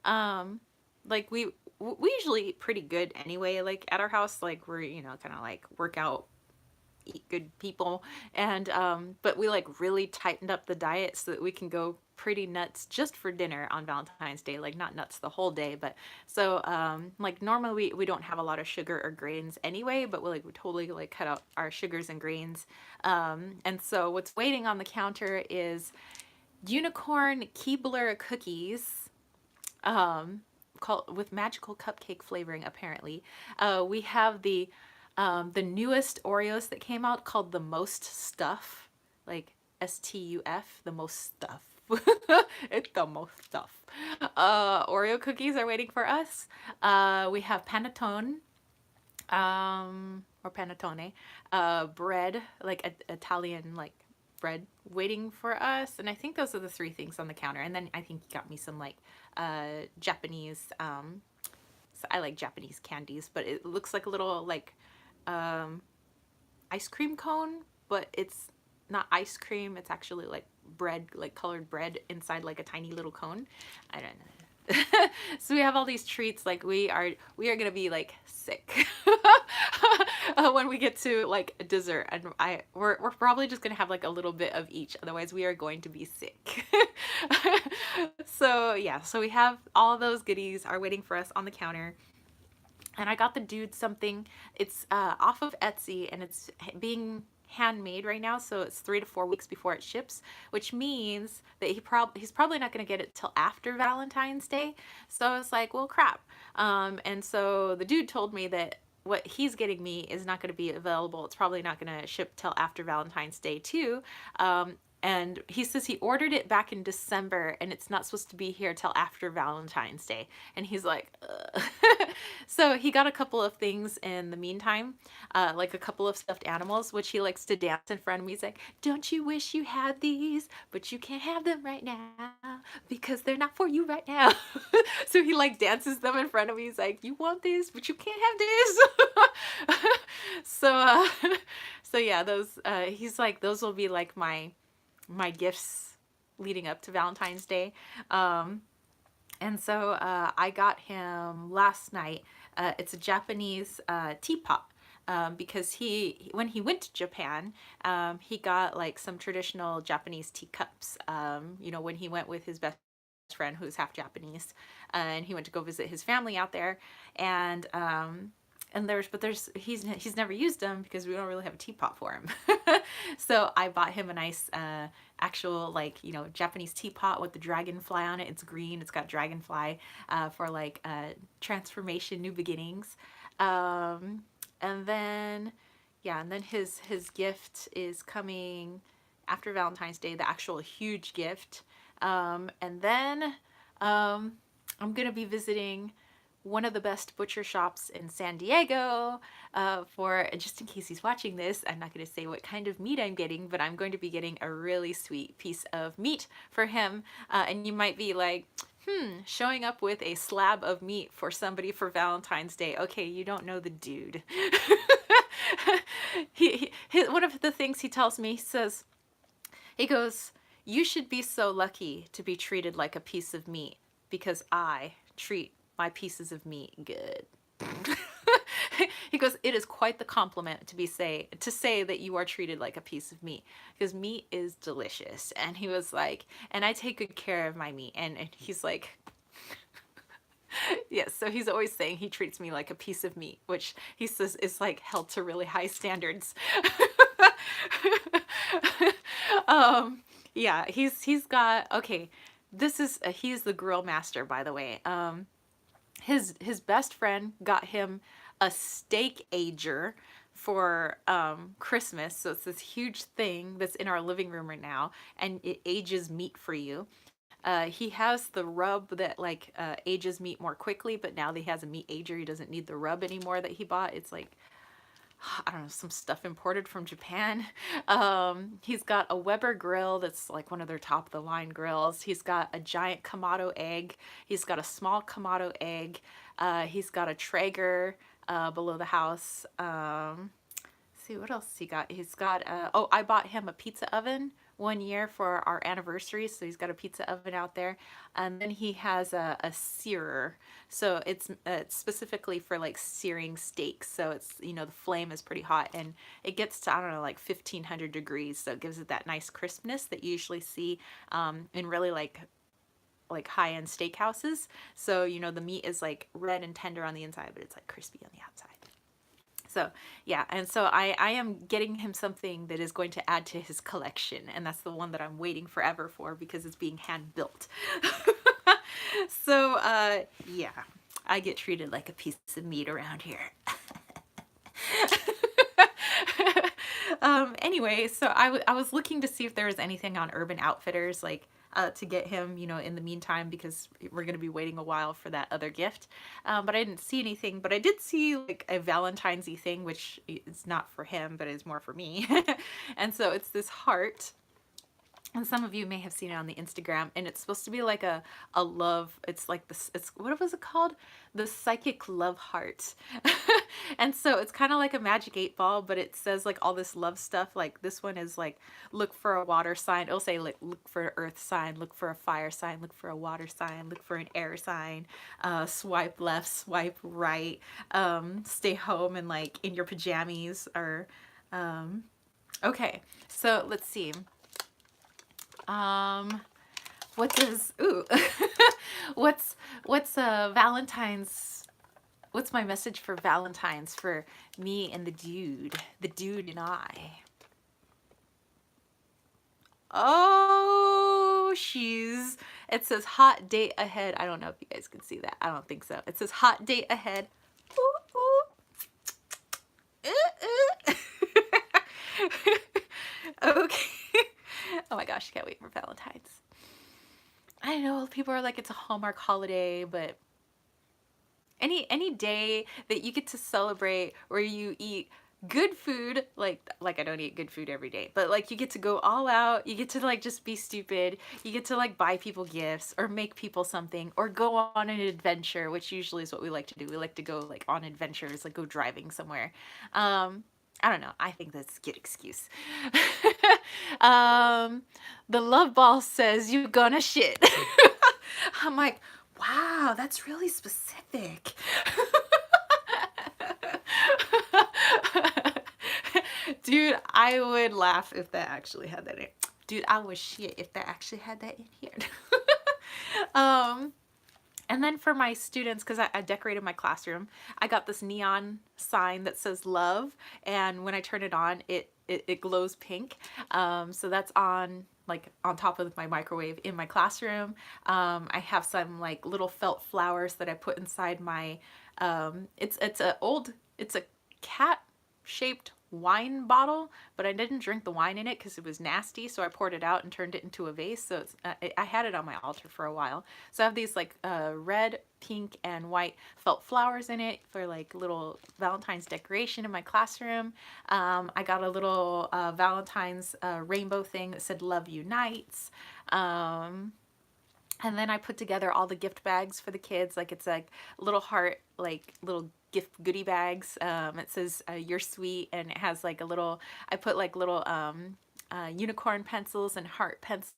like we usually eat pretty good anyway, like at our house. Like we're, you know, kind of like workout, eat good people, and but we like really tightened up the diet so that we can go pretty nuts just for dinner on Valentine's Day. Like not nuts the whole day, but so like normally we don't have a lot of sugar or grains anyway, but we totally like cut out our sugars and grains. And so what's waiting on the counter is unicorn Keebler cookies, called with magical cupcake flavoring apparently. We have the newest Oreos that came out called the Most Stuff, like STUF, the most stuff. It's the most stuff. Oreo cookies are waiting for us. We have panettone, or panettone, bread, like Italian like bread waiting for us. And I think those are the three things on the counter. And then I think you got me some like Japanese, so I like Japanese candies, but it looks like a little like ice cream cone, but it's not ice cream. It's actually like bread, like colored bread inside like a tiny little cone. I don't know. So we have all these treats. Like we are gonna be like sick when we get to like dessert, and we're probably just gonna have like a little bit of each, otherwise we are going to be sick. So yeah, so we have all those goodies are waiting for us on the counter. and I got the dude something. It's off of Etsy, and it's being handmade right now, so it's 3 to 4 weeks before it ships, which means that he's probably not going to get it till after Valentine's Day. So I was like, well, crap. And so the dude told me that what he's getting me is not going to be available. It's probably not going to ship till after Valentine's Day too. And he says he ordered it back in December and it's not supposed to be here till after Valentine's Day. And he's like, ugh. So he got a couple of things in the meantime, like a couple of stuffed animals, which he likes to dance in front of me. He's like, don't you wish you had these, but you can't have them right now because they're not for you right now. So he like dances them in front of me. He's like, you want this, but you can't have this. So, so yeah, those, he's like, those will be like my gifts leading up to Valentine's Day. And so I got him last night. It's a Japanese teapot. Because when he went to Japan, he got like some traditional Japanese teacups. You know, when he went with his best friend who's half Japanese, and he went to go visit his family out there, and he's never used them because we don't really have a teapot for him. So I bought him a nice actual, like, you know, Japanese teapot with the dragonfly on it. It's green, it's got dragonfly for like transformation, new beginnings. And then yeah, and then his gift is coming after Valentine's Day, the actual huge gift. And then I'm gonna be visiting one of the best butcher shops in San Diego for, just in case he's watching this, I'm not going to say what kind of meat I'm getting, but I'm going to be getting a really sweet piece of meat for him. And you might be like, showing up with a slab of meat for somebody for Valentine's Day. Okay, you don't know the dude. One of the things he tells me, he goes, you should be so lucky to be treated like a piece of meat because I treat my pieces of meat good. He goes, it is quite the compliment to say that you are treated like a piece of meat because meat is delicious. And he was like, and I take good care of my meat. And he's like, yes, so he's always saying he treats me like a piece of meat, which he says is like held to really high standards. Yeah, he's got, okay, he's the grill master, by the way. His best friend got him a steak ager for Christmas. So it's this huge thing that's in our living room right now, and it ages meat for you. He has the rub that like ages meat more quickly, but now that he has a meat ager, he doesn't need the rub anymore that he bought. It's like, I don't know, some stuff imported from Japan. He's got a Weber grill that's like one of their top of the line grills. He's got a giant Kamado egg. He's got a small Kamado egg. He's got a Traeger below the house. See what else he got. He's got oh, I bought him a pizza oven 1 year for our anniversary, so he's got a pizza oven out there. And then he has a searer, so it's specifically for like searing steaks. So it's, you know, the flame is pretty hot and it gets to, I don't know, like 1500 degrees, so it gives it that nice crispness that you usually see in really like high-end steakhouses. So, you know, the meat is like red and tender on the inside, but it's like crispy on the outside. So yeah, and so I am getting him something that is going to add to his collection, and that's the one that I'm waiting forever for because it's being hand built. So yeah, I get treated like a piece of meat around here. Anyway, so I was looking to see if there was anything on Urban Outfitters, like to get him, you know, in the meantime, because we're going to be waiting a while for that other gift. But I didn't see anything, but I did see like a Valentine's-y thing, which is not for him, but is more for me. And so it's this heart. And some of you may have seen it on the Instagram, and it's supposed to be like a love, it's like this, it's, what was it called? The psychic love heart. And so it's kind of like a magic 8 ball, but it says like all this love stuff. Like this one is like, look for a water sign. It'll say like, look for an earth sign, look for a fire sign, look for a water sign, look for an air sign, swipe left, swipe right, stay home and like in your pajamas, or, okay, so let's see. What does, ooh, what's Valentine's, what's my message for Valentine's for me and the dude and I? Oh, it says hot date ahead. I don't know if you guys can see that. I don't think so. It says hot date ahead. Ooh, ooh. Ooh, ooh. Okay. Oh my gosh, can't wait for Valentine's. I know people are like, it's a Hallmark holiday, but any day that you get to celebrate where you eat good food, like I don't eat good food every day, but like you get to go all out, you get to like just be stupid, you get to like buy people gifts or make people something or go on an adventure, which usually is what we like to do. We like to go like on adventures, like go driving somewhere. I don't know. I think that's a good excuse. um, the love ball says you gonna shit. I'm like, wow, that's really specific. Dude, I would laugh if that actually had that in. Dude, I would shit if that actually had that in here. And then for my students, because I decorated my classroom, I got this neon sign that says love, and when I turn it on, it glows pink. So that's on like on top of my microwave in my classroom. I have some like little felt flowers that I put inside my it's a cat shaped wine bottle, but I didn't drink the wine in it because it was nasty, so I poured it out and turned it into a vase. So it's I had it on my altar for a while. So I have these like red, pink, and white felt flowers in it for like little Valentine's decoration in my classroom. I got a little Valentine's rainbow thing that said love unites. And then I put together all the gift bags for the kids. Like it's like little heart, like little gift goodie bags. It says you're sweet, and it has like a little, I put like little unicorn pencils and heart pencils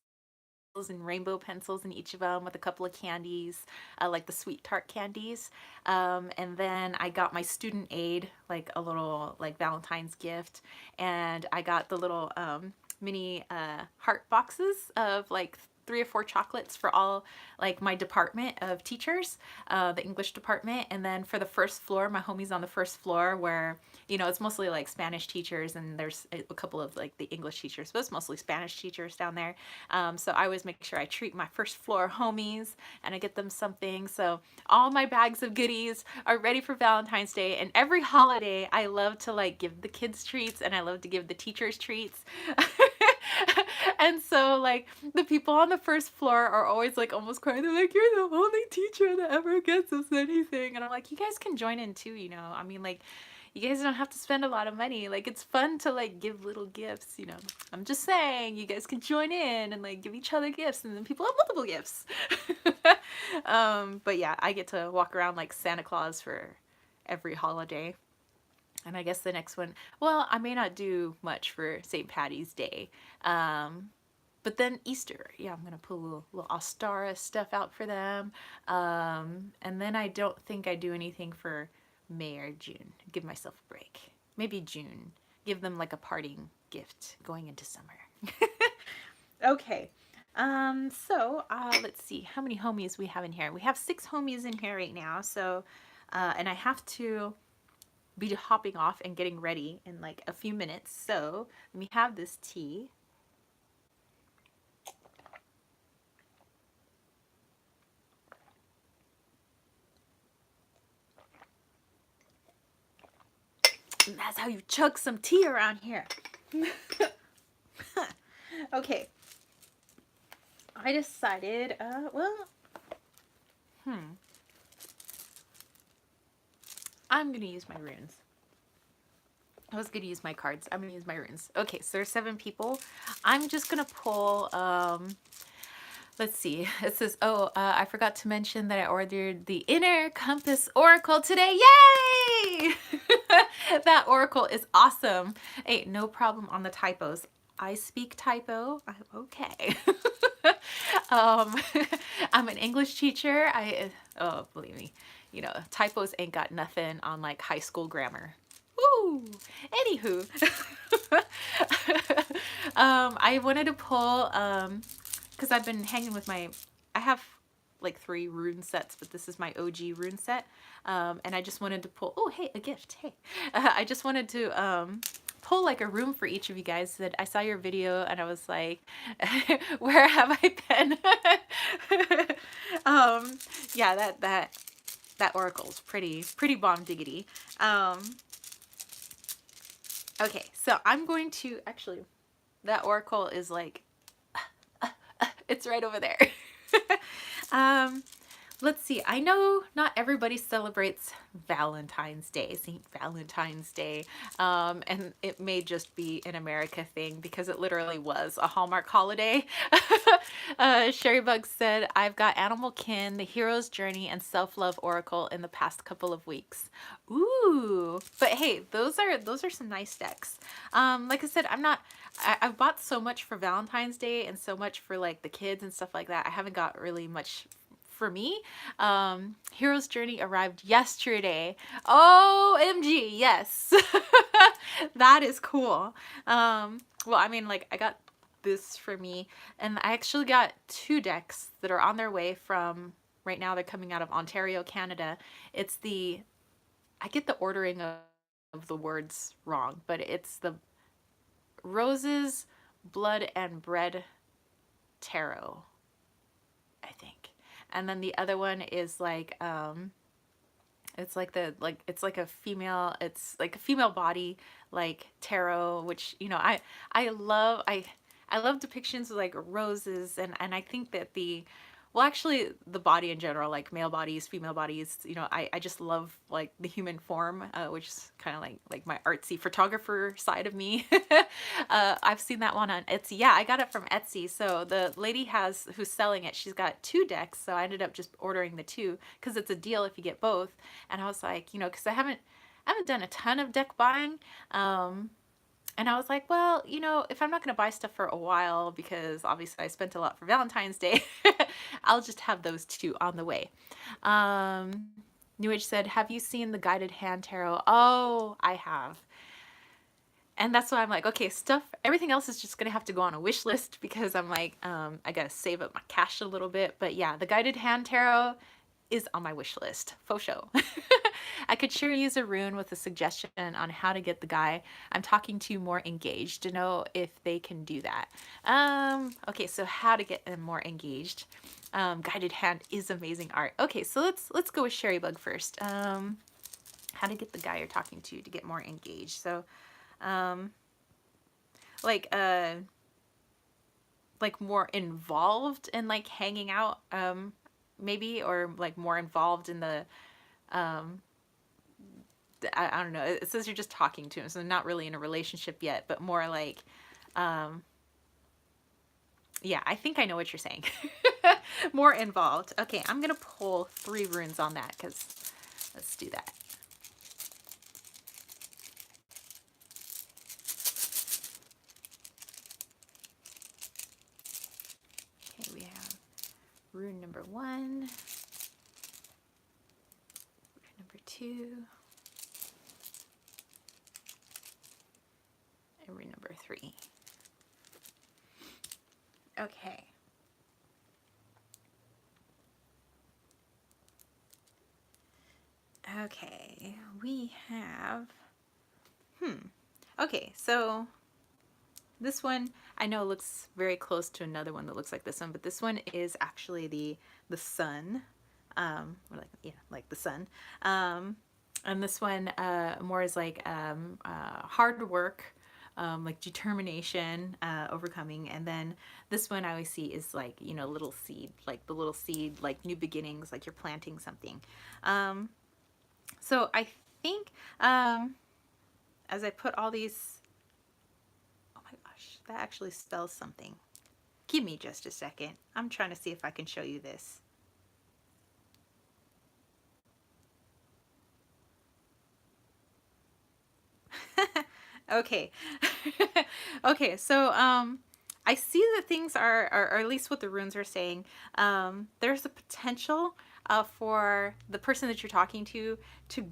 and rainbow pencils in each of them with a couple of candies, like the sweet tart candies. And then I got my student aid, like a little like Valentine's gift. And I got the little mini heart boxes of like 3 or 4 chocolates for all like my department of teachers, the English department. And then for the first floor, my homies on the first floor where, you know, it's mostly like Spanish teachers and there's a couple of like the English teachers, but it's mostly Spanish teachers down there. So I always make sure I treat my first floor homies and I get them something. So all my bags of goodies are ready for Valentine's Day. And every holiday I love to like give the kids treats and I love to give the teachers treats. And so like the people on the first floor are always like almost crying. They're like, you're the only teacher that ever gets us anything. And I'm like, you guys can join in too, you know. I mean, like, you guys don't have to spend a lot of money. Like, it's fun to like give little gifts, you know. I'm just saying, you guys can join in and like give each other gifts, and then people have multiple gifts. But yeah, I get to walk around like Santa Claus for every holiday. And I guess the next one, well, I may not do much for St. Patty's Day. But then Easter, yeah, I'm going to pull a little Ostara stuff out for them. And then I don't think I do anything for May or June. Give myself a break. Maybe June. Give them like a parting gift going into summer. Okay. So let's see how many homies we have in here. We have 6 homies in here right now. So, and I have to be hopping off and getting ready in like a few minutes. So let me have this tea. And that's how you chug some tea around here. Okay. I decided, I'm going to use my runes. I was going to use my cards. I'm going to use my runes. Okay, so there's 7 people. I'm just going to pull, let's see. It says, I forgot to mention that I ordered the Inner Compass Oracle today. Yay! That Oracle is awesome. Hey, no problem on the typos. I speak typo. I'm okay. I'm an English teacher. Believe me, you know, typos ain't got nothing on like high school grammar. Woo! Anywho, I wanted to pull, because I've been hanging with I have like 3 rune sets, but this is my OG rune set. And I just wanted to pull, oh, hey, a gift, hey. I just wanted to pull like a room for each of you guys. That I saw your video and I was like, where have I been? Yeah, that oracle's pretty bomb diggity. Okay, so I'm going to, actually, that oracle is like, it's right over there. um, let's see. I know not everybody celebrates Valentine's Day, St. Valentine's Day, and it may just be an America thing because it literally was a Hallmark holiday. Sherry Bug said, I've got Animal Kin, The Hero's Journey, and Self-Love Oracle in the past couple of weeks. Ooh, but hey, those are some nice decks. Like I said, I've bought so much for Valentine's Day and so much for like the kids and stuff like that. I haven't got really much for me. Hero's Journey arrived yesterday. OMG, yes. That is cool. Well, I mean, like, I got this for me, and I actually got 2 decks that are on their way from, right now they're coming out of Ontario, Canada. It's the, I get the ordering of the words wrong, but it's the Roses, Blood, and Bread Tarot, I think. And then the other one is like it's like it's like a female, it's like a female body like tarot, which, you know, I love depictions of like roses, and I think that the, well, actually the body in general, like male bodies, female bodies, you know, I just love like the human form, which is kind of like my artsy photographer side of me. I've seen that one on Etsy. Yeah, I got it from Etsy. So the lady who's selling it, she's got 2 decks. So I ended up just ordering the 2 because it's a deal if you get both. And I was like, you know, because I haven't done a ton of deck buying. And I was like, well, you know, if I'm not going to buy stuff for a while, because obviously I spent a lot for Valentine's Day, I'll just have those 2 on the way. New Age said, have you seen the Guided Hand Tarot? Oh, I have. And that's why I'm like, okay, everything else is just going to have to go on a wish list, because I'm like, I got to save up my cash a little bit. But yeah, the Guided Hand Tarot is on my wish list, faux show. I could sure use a rune with a suggestion on how to get the guy I'm talking to more engaged, to know if they can do that. Okay, so how to get them more engaged. Guided Hand is amazing art. Okay, so let's go with Sherry Bug first. How to get the guy you're talking to get more engaged. So, like more involved in like hanging out, maybe, or like more involved in the, I don't know, it says you're just talking to him, so not really in a relationship yet, but more like, yeah, I think I know what you're saying. More involved. Okay, I'm gonna pull 3 runes on that, because let's do that. Okay, we have rune number 1, rune number 2, and rune number 3. Okay. Okay, we have, okay, so this one I know looks very close to another one that looks like this one, but this one is actually the sun, or like, yeah, like the sun, and this one more is like hard work, like determination, overcoming. And then this one I always see is like, you know, little seed, like the little seed, like new beginnings, like you're planting something. So I think, as I put all these, oh my gosh, that actually spells something. Give me just a second. I'm trying to see if I can show you this. Okay. Okay, so I see that things are, or at least what the runes are saying, there's a potential for the person that you're talking to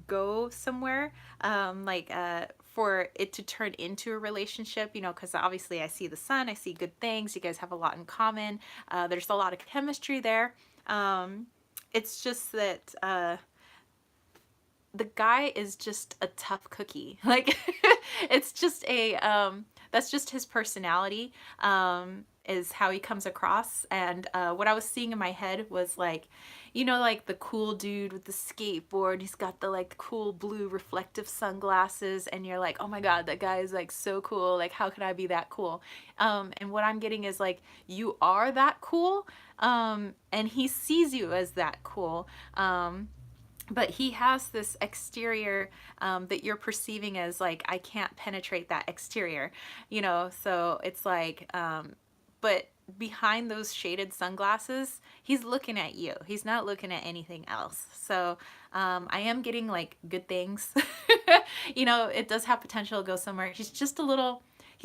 go somewhere, like for it to turn into a relationship, you know, because obviously I see the sun, I see good things, you guys have a lot in common, there's a lot of chemistry there. Um, it's just that the guy is just a tough cookie. Like it's just a that's just his personality. Is how he comes across. And what I was seeing in my head was like, like the cool dude with the skateboard. He's got the like cool blue reflective sunglasses, and you're like, oh my god, that guy is like so cool. Like, how can I be that cool? And what I'm getting is like, you are that cool, and he sees you as that cool. But he has this exterior that you're perceiving as like, I can't penetrate that exterior, so it's like, but behind those shaded sunglasses, he's looking at you. He's not looking at anything else. So I am getting like good things. It does have potential to go somewhere. He's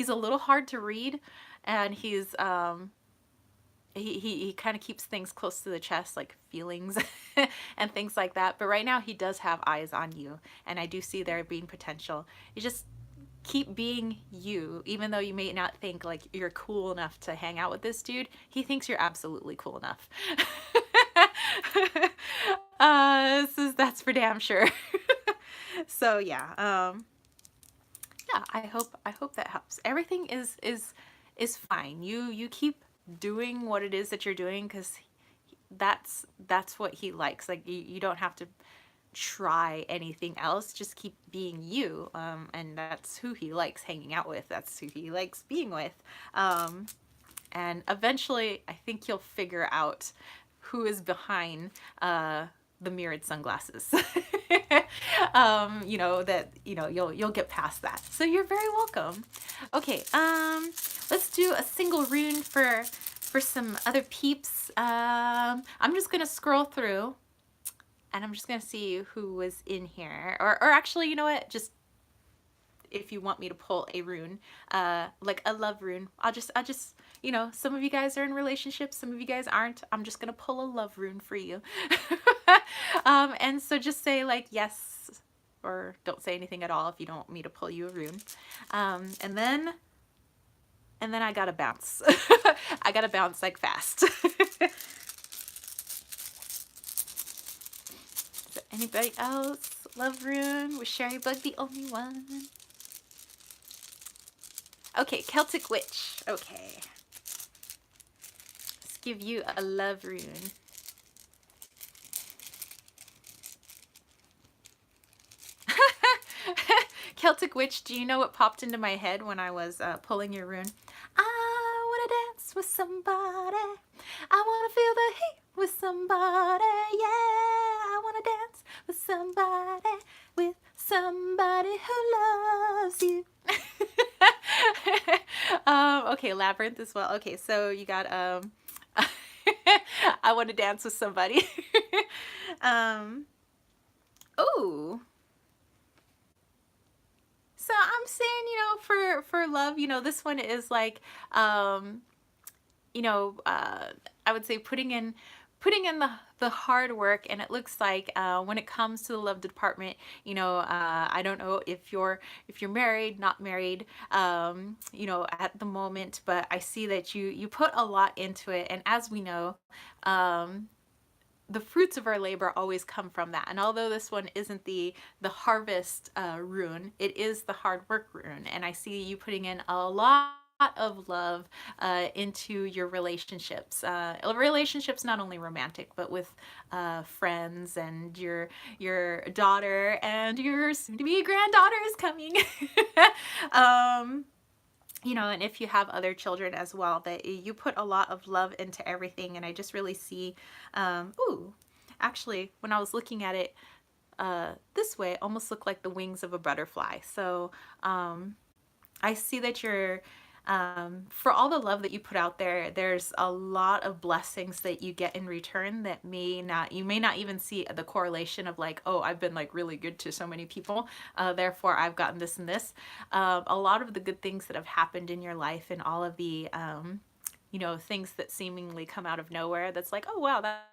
a little hard to read, and he kind of keeps things close to the chest, like feelings and things like that. But right now he does have eyes on you, and I do see there being potential. You just keep being you, even though you may not think like you're cool enough to hang out with this dude. He thinks you're absolutely cool enough. That's for damn sure. So yeah, yeah. I hope that helps. Everything is fine. You keep doing what it is that you're doing, because that's what he likes. Like, you don't have to try anything else. Just keep being you, and that's who he likes hanging out with. That's who he likes being with. And eventually I think you'll figure out who is behind the mirrored sunglasses. You'll get past that. So you're very welcome. Okay, let's do a single rune for some other peeps. I'm just gonna scroll through, and I'm just gonna see who was in here. Or actually, you know what? Just, if you want me to pull a rune, like a love rune, I'll just, some of you guys are in relationships, some of you guys aren't. I'm just gonna pull a love rune for you. And so just say like yes, or don't say anything at all if you don't want me to pull you a rune. And then I gotta bounce. I gotta bounce like fast. So anybody else? Love rune? Was Sherry Bug the only one? Okay, Celtic Witch. Okay. Let's give you a love rune. Celtic Witch, do you know what popped into my head when I was pulling your rune? I want to dance with somebody. I want to feel the heat with somebody. Yeah, I want to dance with somebody who loves you. Okay, Labyrinth as well. Okay, so you got I want to dance with somebody. Oh. So I'm saying, for love, this one is like, I would say putting in the hard work. And it looks like when it comes to the love department, I don't know if you're married, not married, at the moment, but I see that you put a lot into it. And as we know, the fruits of our labor always come from that. And although this one isn't the harvest rune, it is the hard work rune. And I see you putting in a lot of love into your relationships. Relationships not only romantic, but with friends, and your daughter, and your soon-to-be granddaughter is coming. And if you have other children as well, that you put a lot of love into everything. And I just really see, ooh, actually, when I was looking at it this way, it almost looked like the wings of a butterfly. So I see that you're, for all the love that you put out there, there's a lot of blessings that you get in return that you may not even see the correlation of like, oh, I've been like really good to so many people, therefore I've gotten this and this. A lot of the good things that have happened in your life, and all of the things that seemingly come out of nowhere, that's like, oh wow, that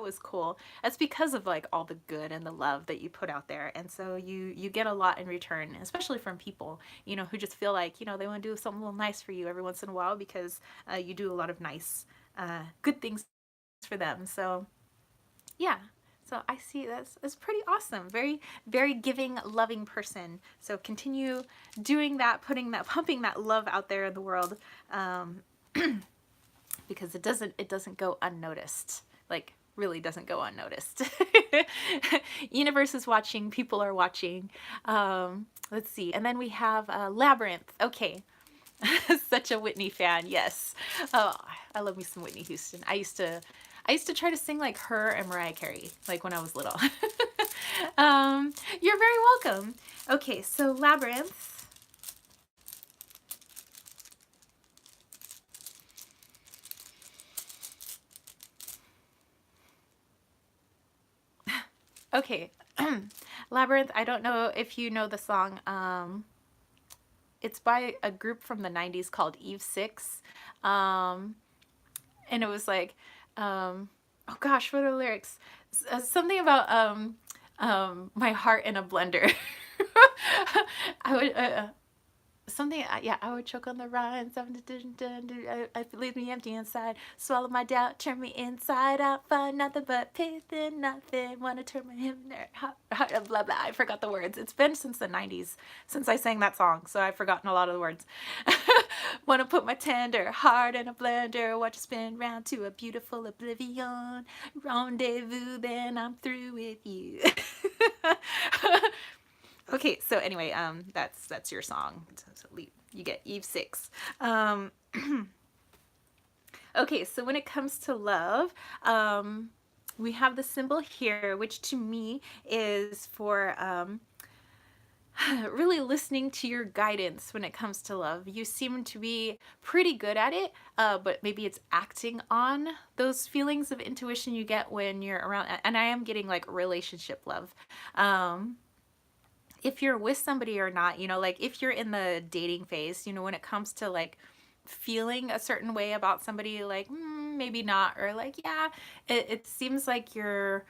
was cool. That's because of like all the good and the love that you put out there. And so you get a lot in return, especially from people, who just feel like, they want to do something a little nice for you every once in a while, because you do a lot of nice, good things for them. So yeah, so I see that's pretty awesome. Very, very giving, loving person. So continue doing that, pumping that love out there in the world, because it doesn't go unnoticed. Like, really doesn't go unnoticed. Universe is watching, people are watching. Let's see, and then we have Labyrinth. Okay. Such a Whitney fan, yes. Oh, I love me some Whitney Houston. I used to try to sing like her and Mariah Carey, like when I was little. You're very welcome. Okay, so Labyrinth. Okay, Labyrinth. I don't know if you know the song. It's by a group from the 90s called Eve 6. And it was like, oh gosh, what are the lyrics? Something about my heart in a blender. I would something, yeah, I would choke on the rind, something leave me empty inside, swallow my doubt, turn me inside out, find nothing but faith in nothing, wanna turn my heart, blah blah. I forgot the words. It's been since the 90s since I sang that song, so I've forgotten a lot of the words. Wanna put my tender heart in a blender, watch it spin round to a beautiful oblivion, rendezvous, then I'm through with you. Okay, so anyway, that's your song. So you get Eve 6. Okay, so when it comes to love, we have the symbol here, which to me is for really listening to your guidance when it comes to love. You seem to be pretty good at it, but maybe it's acting on those feelings of intuition you get when you're around. And I am getting like relationship love. If you're with somebody or not, like if you're in the dating phase, when it comes to like feeling a certain way about somebody, like maybe not, or like, yeah, it seems like you're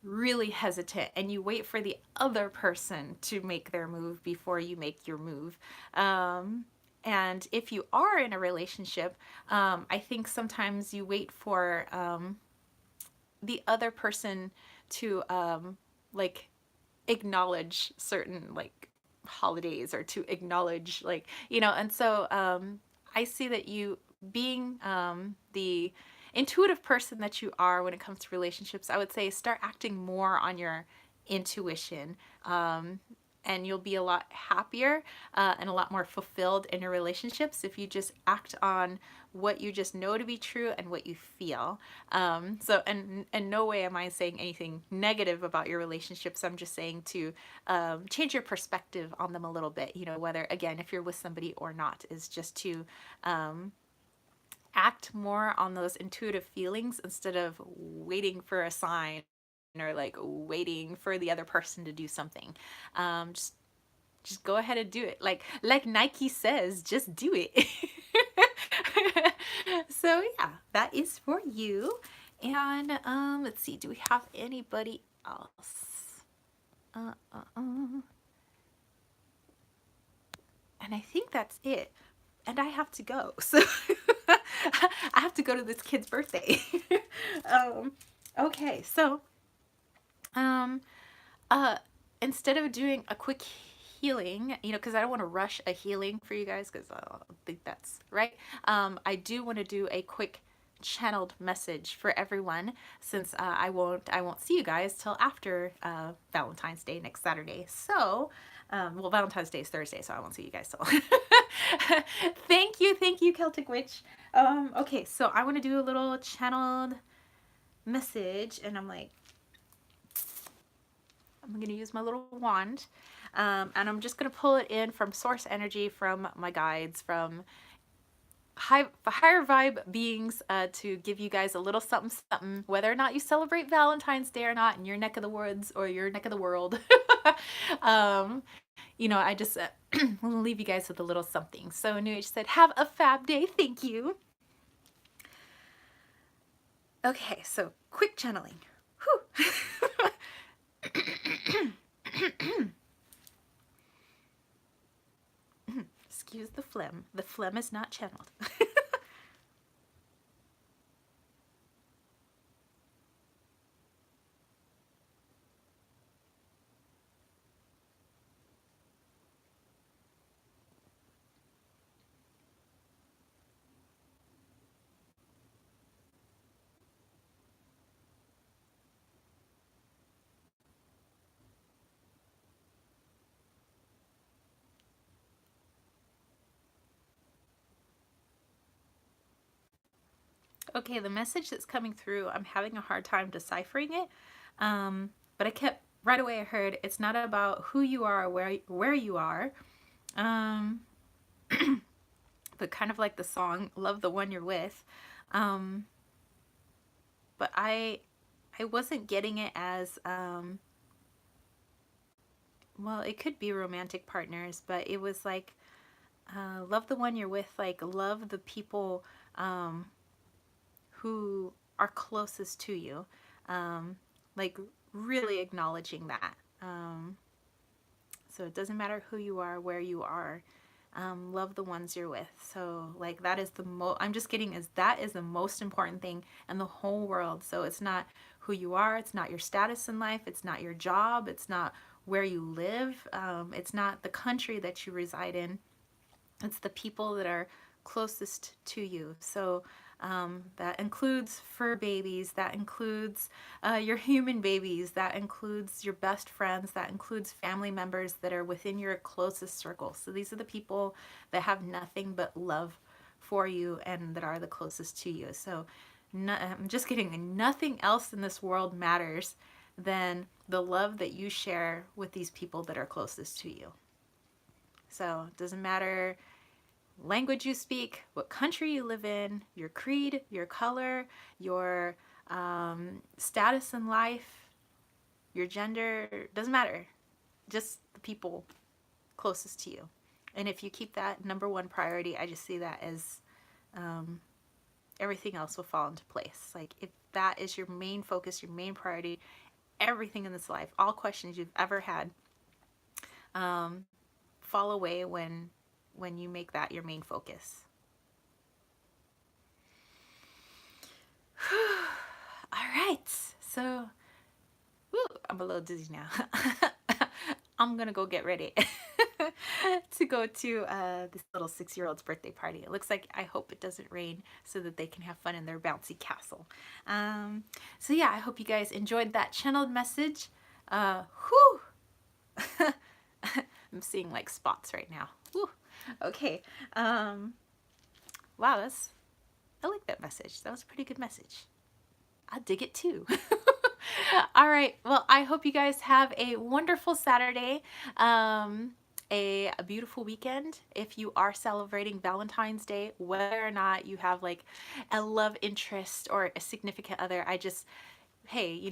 really hesitant and you wait for the other person to make their move before you make your move. And if you are in a relationship, I think sometimes you wait for the other person to like acknowledge certain like holidays, or to acknowledge like, and so I see that you being the intuitive person that you are when it comes to relationships, I would say start acting more on your intuition, and you'll be a lot happier and a lot more fulfilled in your relationships if you just act on what you just know to be true and what you feel. So, and in no way am I saying anything negative about your relationships. I'm just saying to change your perspective on them a little bit, whether, again, if you're with somebody or not, is just to act more on those intuitive feelings instead of waiting for a sign, or like waiting for the other person to do something. Just go ahead and do it. Like Nike says, just do it. So yeah, that is for you. And let's see, do we have anybody else? And I think that's it. And I have to go. So I have to go to this kid's birthday. Okay, so instead of doing a quick healing, because I don't want to rush a healing for you guys, because I don't think that's right. I do want to do a quick channeled message for everyone, since I won't see you guys till after Valentine's Day next Saturday. So well, Valentine's Day is Thursday, so I won't see you guys till thank you, Celtic Witch. Okay, so I want to do a little channeled message, and I'm gonna use my little wand, and I'm just gonna pull it in from source energy, from my guides, from higher vibe beings, to give you guys a little something something, whether or not you celebrate Valentine's Day or not in your neck of the woods or your neck of the world. I just want to leave you guys with a little something. So New Age said, have a fab day. Thank you. Okay, so quick channeling. Whew. Excuse the phlegm. The phlegm is not channeled. Okay, the message that's coming through, I'm having a hard time deciphering it. But I kept right away I heard it's not about who you are or where you are. Um, but kind of like the song Love the One You're With. Um, but I wasn't getting it as well, it could be romantic partners, but it was like love the one you're with, like love the people um, who are closest to you. Like really acknowledging that. So it doesn't matter who you are, where you are. Love the ones you're with. So like that is the I'm just getting is that is the most important thing in the whole world. So it's not who you are, it's not your status in life, it's not your job, it's not where you live, it's not the country that you reside in. It's the people that are closest to you. So that includes fur babies, that includes your human babies, that includes your best friends, that includes family members that are within your closest circle. So these are the people that have nothing but love for you and that are the closest to you. So I'm just kidding. Nothing else in this world matters than the love that you share with these people that are closest to you. So it doesn't matter language you speak, what country you live in, your creed, your color, your status in life, your gender, doesn't matter. Just the people closest to you. And if you keep that number one priority, I just see that as everything else will fall into place. Like if that is your main focus, your main priority, everything in this life, all questions you've ever had, fall away when you make that your main focus. All right, so woo, I'm a little dizzy now. I'm gonna go get ready to go to this little 6-year-old's birthday party. It looks like I hope it doesn't rain so that they can have fun in their bouncy castle. So yeah, I hope you guys enjoyed that channeled message. Whew. I'm seeing like spots right now. Whew. Okay. Wow, I like that message. That was a pretty good message. I dig it too. All right. Well, I hope you guys have a wonderful Saturday, a beautiful weekend. If you are celebrating Valentine's Day, whether or not you have like a love interest or a significant other, hey,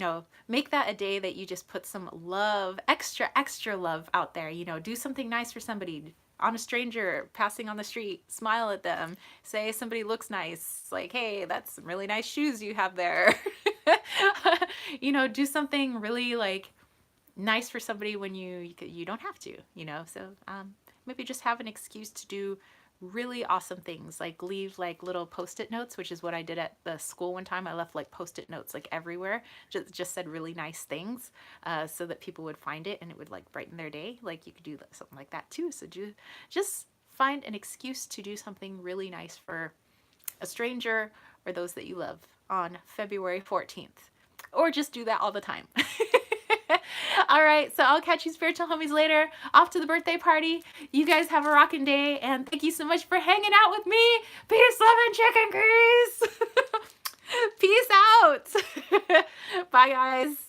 make that a day that you just put some love, extra love out there. Do something nice for somebody, on a stranger passing on the street, smile at them, say somebody looks nice, like, hey, that's some really nice shoes you have there. Do something really like nice for somebody when you don't have to, so maybe just have an excuse to do really awesome things, like leave like little post-it notes, which is what I did at the school one time. I left like post-it notes like everywhere, just said really nice things, so that people would find it and it would like brighten their day. Like you could do something like that too. So just find an excuse to do something really nice for a stranger or those that you love on February 14th, or just do that all the time. All right, so I'll catch you spiritual homies later. Off to the birthday party. You guys have a rockin' day, and thank you so much for hanging out with me. Peace, love, and chicken grease. Peace out. Bye, guys.